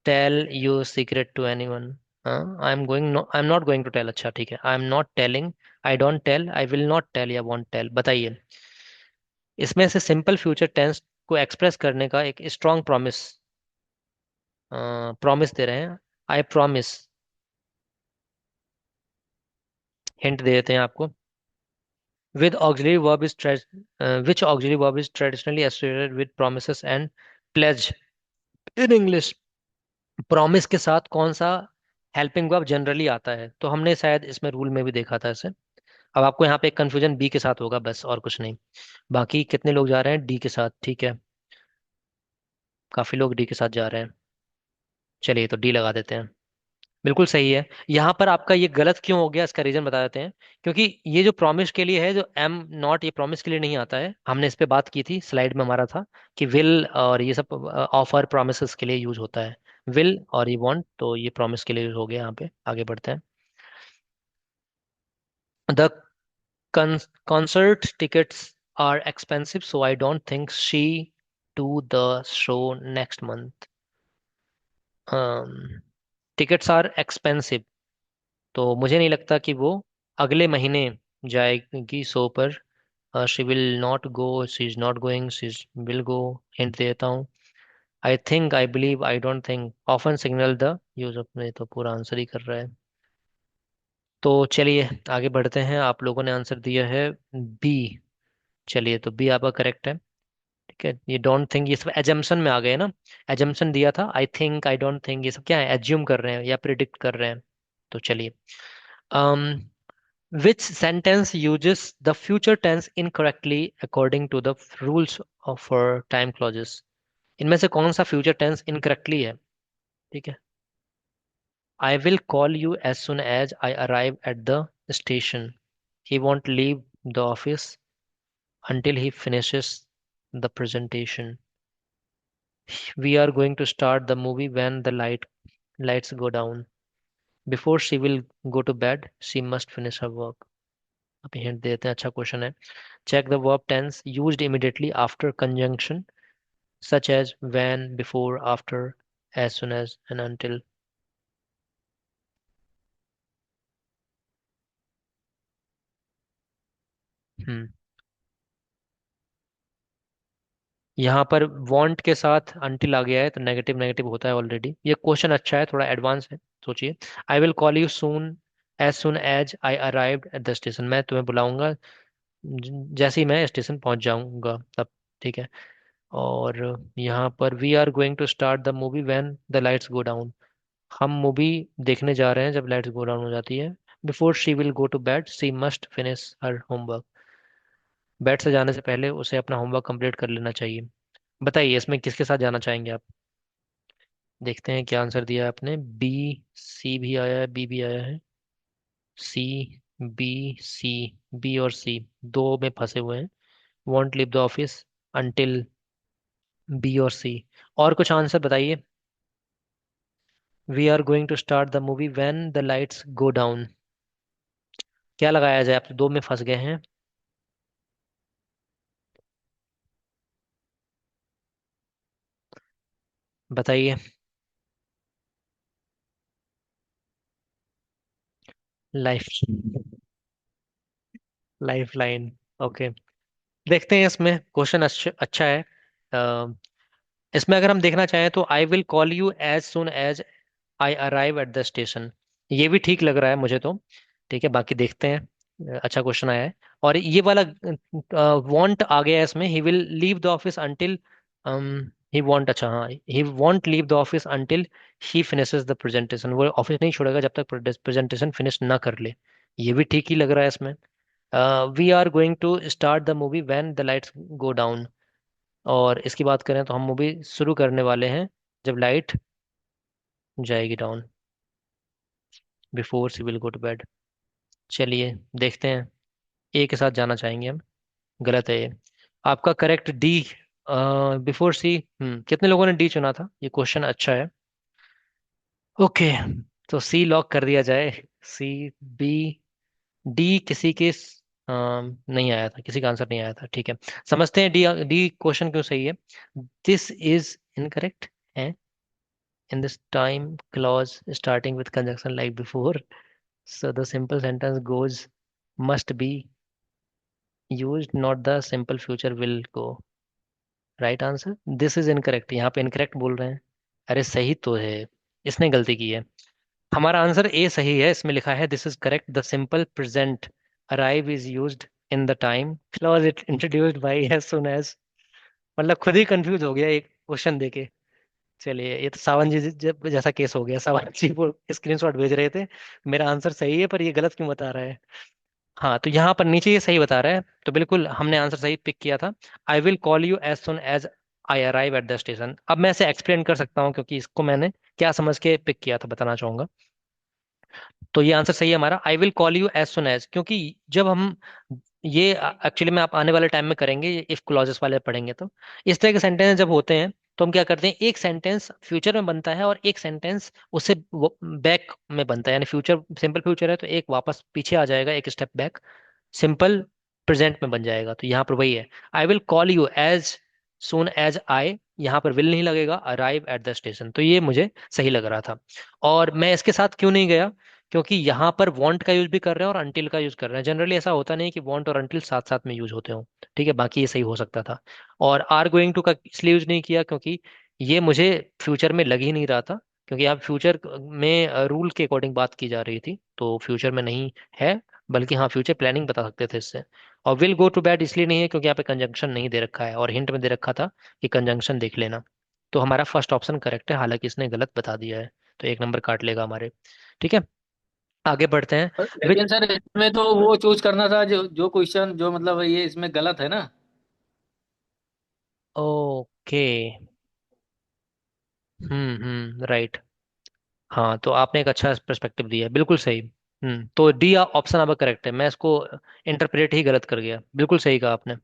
tell you secret to anyone. I am going, no I am not going to tell. अच्छा ठीक है, I am not telling, I don't tell, I will not tell या won't tell. बताइए, इसमें से simple future tense को express करने का एक स्ट्रॉन्ग प्रॉमिस, प्रॉमिस दे रहे हैं। आई प्रॉमिस, हिंट दे देते हैं आपको। With auxiliary verb is which auxiliary verb is traditionally associated with promises and pledge in English? promise के साथ कौन सा हेल्पिंग वर्ब जनरली आता है? तो हमने शायद इसमें रूल में भी देखा था इसे। अब आपको यहाँ पे एक कंफ्यूजन बी के साथ होगा बस, और कुछ नहीं। बाकी कितने लोग जा रहे हैं डी के साथ? ठीक है, काफी लोग डी के साथ जा रहे हैं। चलिए तो डी लगा देते हैं। बिल्कुल सही है। यहाँ पर आपका ये गलत क्यों हो गया, इसका रीजन बता देते हैं। क्योंकि ये जो प्रॉमिस के लिए है, जो एम नॉट, ये प्रॉमिस के लिए नहीं आता है। हमने इस पे बात की थी, स्लाइड में हमारा था कि विल और ये सब ऑफर प्रोमिसेस के लिए यूज होता है। विल और ये वांट, तो ये प्रॉमिस के लिए यूज हो गया। यहाँ पे आगे बढ़ते हैं। The concert tickets are expensive, so I don't think she do the show next month. Tickets are expensive, तो मुझे नहीं लगता कि वो अगले महीने जाएगी शो पर। She will not go, she is not going, she will go. Hint देता हूँ। I think, I believe, I don't think, often signal the use of. में तो पूरा आंसर ही कर रहा है। तो चलिए आगे बढ़ते हैं। आप लोगों ने आंसर दिया है बी। चलिए तो बी आपका करेक्ट है। ठीक है, ये डोंट थिंक ये सब एजम्पशन में आ गए ना। एजम्पशन दिया था, I think, I don't think, ये सब क्या है, एज्यूम कर रहे हैं या प्रिडिक्ट कर रहे हैं। तो चलिए, which sentence uses the future tense incorrectly according to the rules of for time clauses? इनमें से कौन सा फ्यूचर टेंस इनकरेक्टली है? ठीक है। I will call you as soon as I arrive at the station. He won't leave the office until he finishes the presentation. We are going to start the movie when the lights go down. Before she will go to bed, she must finish her work. अभी hint देते हैं, अच्छा question है। Check the verb tense used immediately after conjunction, such as when, before, after, as soon as, and until. हम्म यहाँ पर want के साथ until आ गया है, तो नेगेटिव नेगेटिव होता है ऑलरेडी। ये क्वेश्चन अच्छा है, थोड़ा एडवांस है, सोचिए। I will call you soon as soon as I arrived at the station. मैं तुम्हें बुलाऊंगा जैसे ही मैं स्टेशन पहुंच जाऊंगा तब। ठीक है। और यहाँ पर we are going to start the movie when the lights go down. हम मूवी देखने जा रहे हैं जब लाइट्स गो डाउन हो जाती है। Before she will go to bed she must finish her homework. Bed से जाने से पहले उसे अपना होमवर्क कंप्लीट कर लेना चाहिए। बताइए, इसमें किसके साथ जाना चाहेंगे आप? देखते हैं क्या आंसर दिया है आपने। बी, सी भी आया है, बी भी आया है। सी, बी, सी, बी और सी दो में फंसे हुए हैं। Won't leave the office until, B और सी। और कुछ आंसर बताइए। We are going to start the movie when the lights go down. क्या लगाया जाए? आप तो दो में फंस गए हैं। बताइए। Life, life line. ओके, देखते हैं। इसमें क्वेश्चन अच्छा अच्छा है। इसमें अगर हम देखना चाहें तो I will call you as soon as I arrive at the station, ये भी ठीक लग रहा है मुझे तो। ठीक है, बाकी देखते हैं। अच्छा क्वेश्चन आया है। और ये वाला वांट आ गया है इसमें। He will leave the office until, he want, अच्छा हाँ, he want leave the office until he finishes the presentation. वो ऑफिस नहीं छोड़ेगा जब तक प्रेजेंटेशन फिनिश ना कर ले। ये भी ठीक ही लग रहा है इसमें। We are going to start the movie when the lights go down. और इसकी बात करें तो हम मूवी शुरू करने वाले हैं जब लाइट जाएगी down. Before she will go to bed. चलिए देखते हैं। ए के साथ जाना चाहेंगे हम। गलत है ये। आपका करेक्ट डी, बिफोर सी। कितने लोगों ने डी चुना था? ये क्वेश्चन अच्छा है। ओके, तो सी लॉक कर दिया जाए। सी, बी, डी किसी के नहीं आया था, किसी का आंसर नहीं आया था। ठीक है, समझते हैं डी डी क्वेश्चन क्यों सही है। दिस इज इनकरेक्ट है। In this time clause starting with conjunction like before, so the simple sentence goes must be used, not the simple future will go. Right answer this is incorrect, यहाँ पे incorrect बोल रहे हैं। अरे सही तो है, इसने गलती की है। हमारा आंसर ए सही है, इसमें लिखा है this is correct, the simple present arrive is used in the time clause it introduced by as soon as. मतलब खुद ही कंफ्यूज हो गया एक क्वेश्चन देके। चलिए ये तो सावन जी जैसा केस हो गया, सावन जी वो स्क्रीनशॉट भेज रहे थे मेरा आंसर सही है पर ये गलत क्यों बता रहा है। हाँ तो यहाँ पर नीचे ये सही बता रहा है, तो बिल्कुल हमने आंसर सही पिक किया था। I will call you as soon as I arrive at the station. अब मैं इसे एक्सप्लेन कर सकता हूँ क्योंकि इसको मैंने क्या समझ के पिक किया था बताना चाहूंगा। तो ये आंसर सही है हमारा, I will call you as soon as, क्योंकि जब हम ये एक्चुअली में आप आने वाले टाइम में करेंगे, इफ क्लॉजेस वाले पढ़ेंगे तो इस तरह के सेंटेंस जब होते हैं तो हम क्या करते हैं, एक सेंटेंस फ्यूचर में बनता है और एक सेंटेंस उससे बैक में बनता है। यानी फ्यूचर सिंपल फ्यूचर है तो एक वापस पीछे आ जाएगा, एक स्टेप बैक सिंपल प्रेजेंट में बन जाएगा। तो यहाँ पर वही है, I will call you as soon as I, यहाँ पर विल नहीं लगेगा, अराइव एट द स्टेशन। तो ये मुझे सही लग रहा था। और मैं इसके साथ क्यों नहीं गया, क्योंकि यहाँ पर वांट का यूज भी कर रहे हैं और अंटिल का यूज कर रहे हैं। जनरली ऐसा होता नहीं कि वांट और अंटिल साथ साथ में यूज होते हो। ठीक है, बाकी ये सही हो सकता था। और आर गोइंग टू का इसलिए यूज नहीं किया क्योंकि ये मुझे फ्यूचर में लग ही नहीं रहा था, क्योंकि यहाँ फ्यूचर में रूल के अकॉर्डिंग बात की जा रही थी तो फ्यूचर में नहीं है, बल्कि हाँ फ्यूचर प्लानिंग बता सकते थे इससे। और विल गो टू बैड इसलिए नहीं है क्योंकि यहाँ पे कंजंक्शन नहीं दे रखा है और हिंट में दे रखा था कि कंजंक्शन देख लेना। तो हमारा फर्स्ट ऑप्शन करेक्ट है, हालांकि इसने गलत बता दिया है, तो एक नंबर काट लेगा हमारे। ठीक है, आगे बढ़ते हैं। लेकिन विच सर इसमें तो वो चूज करना था जो जो क्वेश्चन जो मतलब ये इसमें गलत है ना। Okay, right. हाँ तो आपने एक अच्छा पर्सपेक्टिव दिया, बिल्कुल सही। तो डी ऑप्शन अब करेक्ट है, मैं इसको इंटरप्रेट ही गलत कर गया, बिल्कुल सही कहा आपने।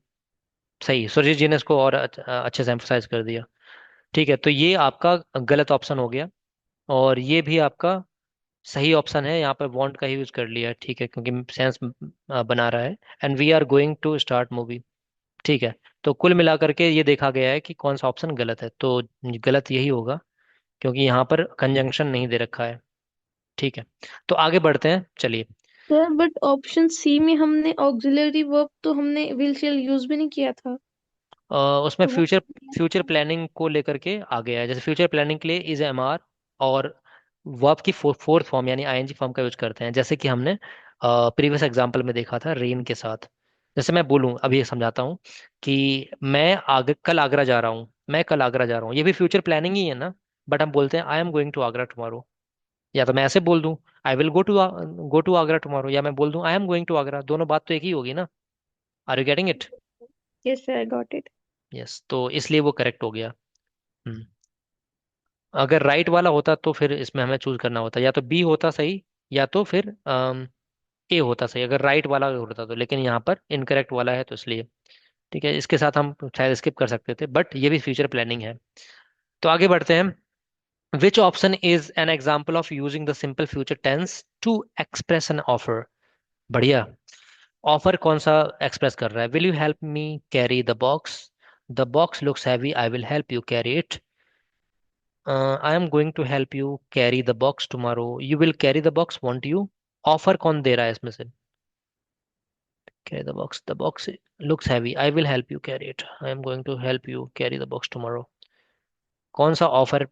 सही, सुरजीत जी ने इसको और अच्छे से एम्फोसाइज कर दिया। ठीक है, तो ये आपका गलत ऑप्शन हो गया और ये भी आपका सही ऑप्शन है, यहाँ पर वांट का ही यूज कर लिया है। ठीक है, क्योंकि सेंस बना रहा है। And we are going to start movie. ठीक है, तो कुल मिलाकर के ये देखा गया है कि कौन सा ऑप्शन गलत है, तो गलत यही होगा क्योंकि यहाँ पर कंजंक्शन नहीं दे रखा है। ठीक है, तो आगे बढ़ते हैं चलिए। सर बट ऑप्शन सी में हमने ऑक्सिलरी वर्ब तो हमने विल शेल यूज भी नहीं किया था। उसमें तो वो फ्यूचर प्लानिंग को लेकर के आ गया है, जैसे फ्यूचर प्लानिंग के लिए इज एम आर और वर्ब की फोर्थ फॉर्म यानी आईएनजी फॉर्म का यूज करते हैं, जैसे कि हमने प्रीवियस एग्जांपल में देखा था रेन के साथ। जैसे मैं बोलूं, अभी समझाता हूँ कि मैं कल आगरा जा रहा हूँ, मैं कल आगरा जा रहा हूँ, ये भी फ्यूचर प्लानिंग ही है ना। बट हम बोलते हैं I am going to Agra tomorrow. या तो मैं ऐसे बोल दूं I will go to Agra tomorrow, या मैं बोल दूं I am going to Agra, दोनों बात तो एक ही होगी ना। Are you getting it? Yes sir I got it. Yes, तो इसलिए वो करेक्ट हो गया। हम्म अगर राइट वाला होता तो फिर इसमें हमें चूज करना होता, या तो बी होता सही या तो फिर ए होता सही, अगर राइट वाला होता तो। लेकिन यहाँ पर इनकरेक्ट वाला है तो इसलिए ठीक है, इसके साथ हम शायद स्किप कर सकते थे, बट ये भी फ्यूचर प्लानिंग है। तो आगे बढ़ते हैं। Which option is an example of using the simple future tense to express an offer? बढ़िया। ऑफर कौन सा एक्सप्रेस कर रहा है? Will you help me carry the box looks heavy, I will help you carry it, I am going to help you carry the box tomorrow, you will carry the box won't you. Offer कौन दे रहा है इसमें से? Carry the box looks heavy, I will help you carry it, I am going to help you carry the box tomorrow. कौन सा offer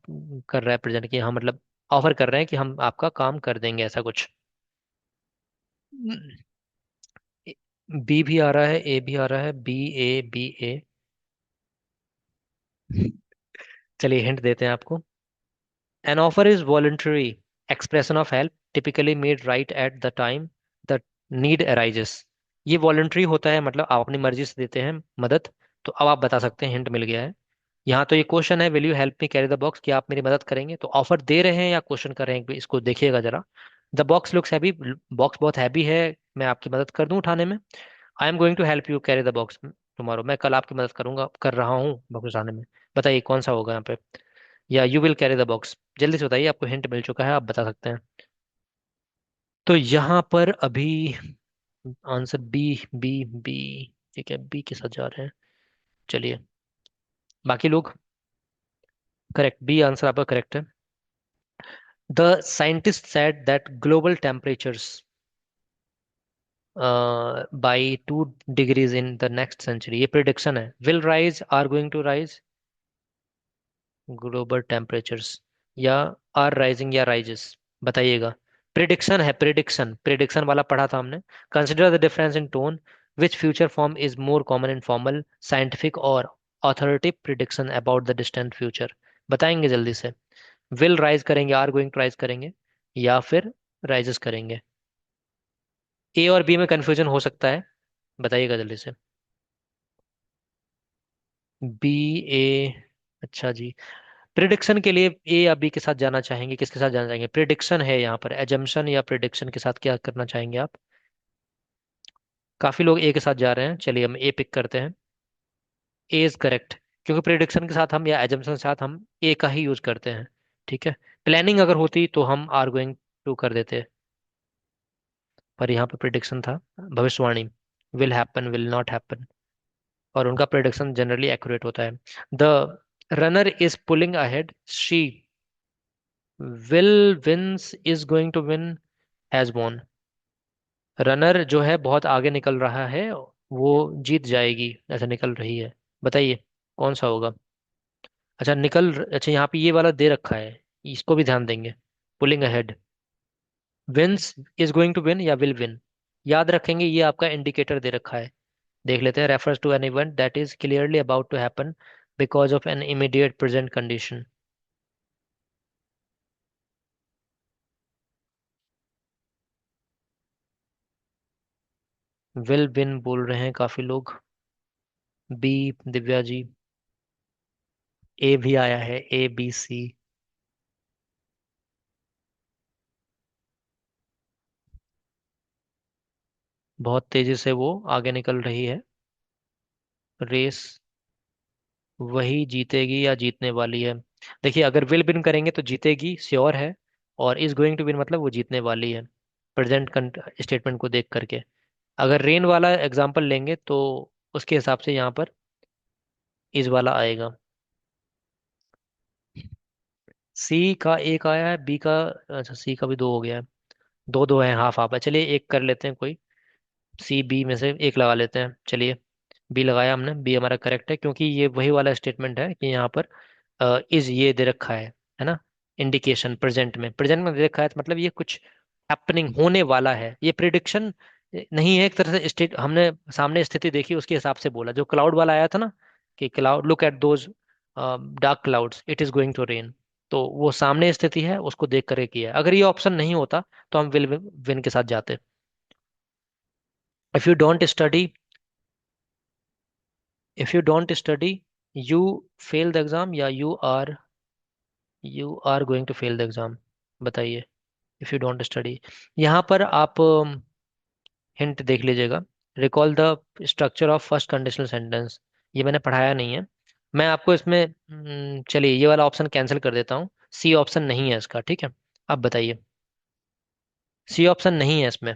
कर रहा है प्रेजेंट, कि हाँ मतलब ऑफर कर रहे हैं कि हम आपका काम कर देंगे, ऐसा कुछ। बी भी आ रहा है, ए भी आ रहा है, बी ए बी ए। चलिए हिंट देते हैं आपको। An offer is voluntary expression of help typically made right at the time the need arises। ये voluntary होता है, मतलब आप अपनी मर्जी से देते हैं मदद। तो अब आप बता सकते हैं, हिंट मिल गया है। यहाँ तो ये क्वेश्चन है, will you help me carry the box, कि आप मेरी मदद करेंगे, तो ऑफर दे रहे हैं या क्वेश्चन कर रहे हैं, इसको देखिएगा जरा। The box looks heavy, box बहुत हैवी है, मैं आपकी मदद कर दूं उठाने में। I am going to help you carry the box tomorrow, मैं कल आपकी मदद करूंगा, कर रहा हूँ बॉक्स उठाने में। बताइए कौन सा होगा यहाँ पे, या you will carry the box. जल्दी से बताइए, आपको हिंट मिल चुका है, आप बता सकते हैं। तो यहाँ पर अभी आंसर बी, बी, बी। ठीक है, बी के साथ जा रहे हैं। चलिए बाकी लोग। करेक्ट, बी आंसर आपका करेक्ट है। The scientist said that global temperatures by 2 degrees in the next century, ये प्रिडिक्शन है, will rise, are going to rise, global temperatures, या आर राइजिंग या राइजेस, बताइएगा। प्रिडिक्शन है, प्रिडिक्शन, प्रिडिक्शन वाला पढ़ा था हमने। Consider the difference in tone, which future form is more common in formal, scientific और authoritative prediction about the distant future, बताएंगे जल्दी से। विल राइज करेंगे, आर गोइंग टू राइज करेंगे, या फिर राइजेस करेंगे। ए और बी में कंफ्यूजन हो सकता है, बताइएगा जल्दी से। बी, ए, अच्छा जी। प्रिडिक्शन के लिए ए या बी के साथ जाना चाहेंगे, किसके साथ जाना चाहेंगे? प्रिडिक्शन है यहाँ पर, एजम्पशन या प्रिडिक्शन के साथ क्या करना चाहेंगे आप? काफी लोग ए के साथ जा रहे हैं, चलिए हम ए पिक करते हैं। ए इज करेक्ट, क्योंकि प्रिडिक्शन के साथ हम या एजम्पशन के साथ हम ए का ही यूज करते हैं। ठीक है, प्लानिंग अगर होती तो हम आर गोइंग टू कर देते, पर यहाँ पे प्रिडिक्शन था, भविष्यवाणी, will happen, will not happen, और उनका प्रिडिक्शन जनरली एक्यूरेट होता है। The runner is pulling ahead, she will wins, is going to win, has won. Runner जो है बहुत आगे निकल रहा है, वो जीत जाएगी ऐसा निकल रही है, बताइए कौन सा होगा? अच्छा यहाँ पे ये वाला दे रखा है, इसको भी ध्यान देंगे। Pulling ahead, wins, is going to win या विल विन, याद रखेंगे, ये आपका इंडिकेटर दे रखा है। देख लेते हैं, refers to an event that is clearly about to happen because of an immediate present condition. Will win बोल रहे हैं काफी लोग। बी, दिव्या जी। ए भी आया है, ए बी सी। बहुत तेजी से वो आगे निकल रही है, रेस वही जीतेगी या जीतने वाली है। देखिए, अगर विल विन करेंगे तो जीतेगी श्योर है, और इज गोइंग टू विन मतलब वो जीतने वाली है, प्रेजेंट स्टेटमेंट को देख करके। अगर रेन वाला एग्जांपल लेंगे तो उसके हिसाब से यहाँ पर इज वाला आएगा। सी का एक आया है, बी का, अच्छा सी का भी दो हो गया है, दो दो है, हाफ हाफ है, चलिए एक कर लेते हैं कोई, सी बी में से एक लगा लेते हैं, चलिए। बी लगाया हमने, बी हमारा करेक्ट है, क्योंकि ये वही वाला स्टेटमेंट है कि यहाँ पर इज ये दे रखा है ना, इंडिकेशन प्रेजेंट में दे रखा है, तो मतलब ये कुछ हैपनिंग होने वाला है, ये प्रिडिक्शन नहीं है, एक तरह से स्टेट, हमने सामने स्थिति देखी उसके हिसाब से बोला, जो क्लाउड वाला आया था ना, कि cloud, look at those dark clouds, it is going to rain, तो वो सामने स्थिति है, उसको देख करके किया है। अगर ये ऑप्शन नहीं होता तो हम विल विन के साथ जाते। If you don't study, if you don't study you fail the exam, या you are going to fail the exam, बताइए। इफ यू डोंट स्टडी, यहाँ पर आप हिंट देख लीजिएगा। Recall the structure of first conditional sentence, ये मैंने पढ़ाया नहीं है, मैं आपको इसमें चलिए ये वाला ऑप्शन कैंसिल कर देता हूँ, सी ऑप्शन नहीं है इसका, ठीक है। अब बताइए, सी ऑप्शन नहीं है इसमें,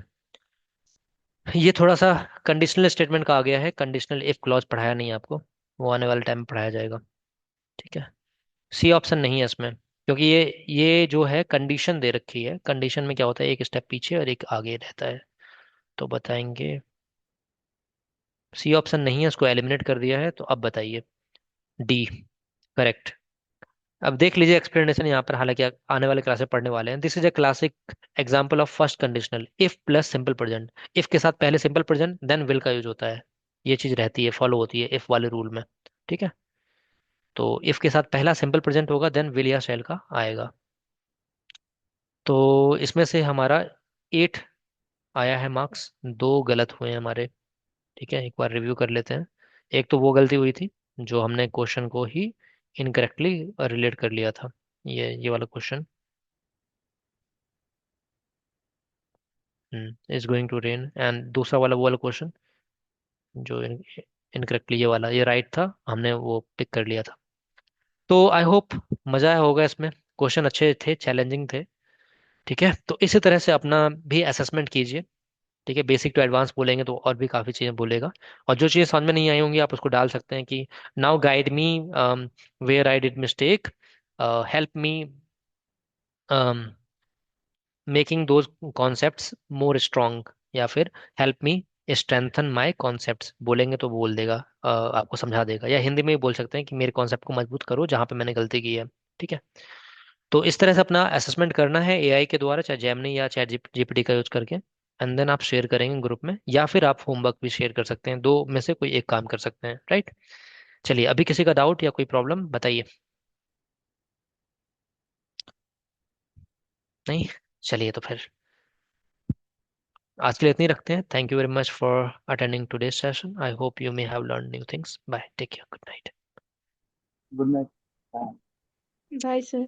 ये थोड़ा सा कंडीशनल स्टेटमेंट का आ गया है, कंडीशनल इफ क्लॉज पढ़ाया नहीं है आपको, वो आने वाले टाइम में पढ़ाया जाएगा, ठीक है। सी ऑप्शन नहीं है इसमें, क्योंकि ये जो है कंडीशन दे रखी है, कंडीशन में क्या होता है, एक स्टेप पीछे और एक आगे रहता है, तो बताएंगे सी ऑप्शन नहीं है, उसको एलिमिनेट कर दिया है, तो अब बताइए। D correct. अब देख लीजिए एक्सप्लेनेशन यहाँ पर, हालांकि आने वाले क्लास में पढ़ने वाले हैं। This is a classic example of first conditional, if plus simple present, if के साथ पहले सिंपल प्रेजेंट देन विल का यूज होता है, ये चीज रहती है, फॉलो होती है इफ वाले रूल में, ठीक है। तो इफ के साथ पहला सिंपल प्रेजेंट होगा देन विल या शैल का आएगा। तो इसमें से हमारा 8 आया है मार्क्स, दो गलत हुए हैं हमारे, ठीक है। एक बार रिव्यू कर लेते हैं। एक तो वो गलती हुई थी जो हमने क्वेश्चन को ही इनकरेक्टली रिलेट कर लिया था, ये वाला question, is going to rain, and दूसरा वाला वो वाला क्वेश्चन जो इनकरेक्टली, ये वाला, ये राइट था, हमने वो पिक कर लिया था। तो आई होप मजा आया होगा इसमें, क्वेश्चन अच्छे थे, चैलेंजिंग थे, ठीक है। तो इसी तरह से अपना भी असेसमेंट कीजिए, ठीक है। बेसिक टू एडवांस बोलेंगे तो और भी काफ़ी चीज़ें बोलेगा, और जो चीज़ें समझ में नहीं आई होंगी आप उसको डाल सकते हैं कि now guide me where I did mistake, help me making those concepts more strong, या फिर help me strengthen my concepts बोलेंगे तो बोल देगा, आपको समझा देगा। या हिंदी में भी बोल सकते हैं कि मेरे कॉन्सेप्ट को मजबूत करो जहाँ पे मैंने गलती की है। ठीक है, तो इस तरह से अपना असेसमेंट करना है एआई के द्वारा, चाहे जेमिनी या चैट जीपीटी का यूज करके। एंड देन आप शेयर करेंगे ग्रुप में, या फिर आप होमवर्क भी शेयर कर सकते हैं, दो में से कोई एक काम कर सकते हैं, राइट। चलिए, अभी किसी का डाउट या कोई प्रॉब्लम बताइए। नहीं, चलिए तो फिर आज के लिए इतनी रखते हैं। Thank you very much for attending today's session. I hope you may have learn new things. Bye, take care, good night. Good night. Bye, sir.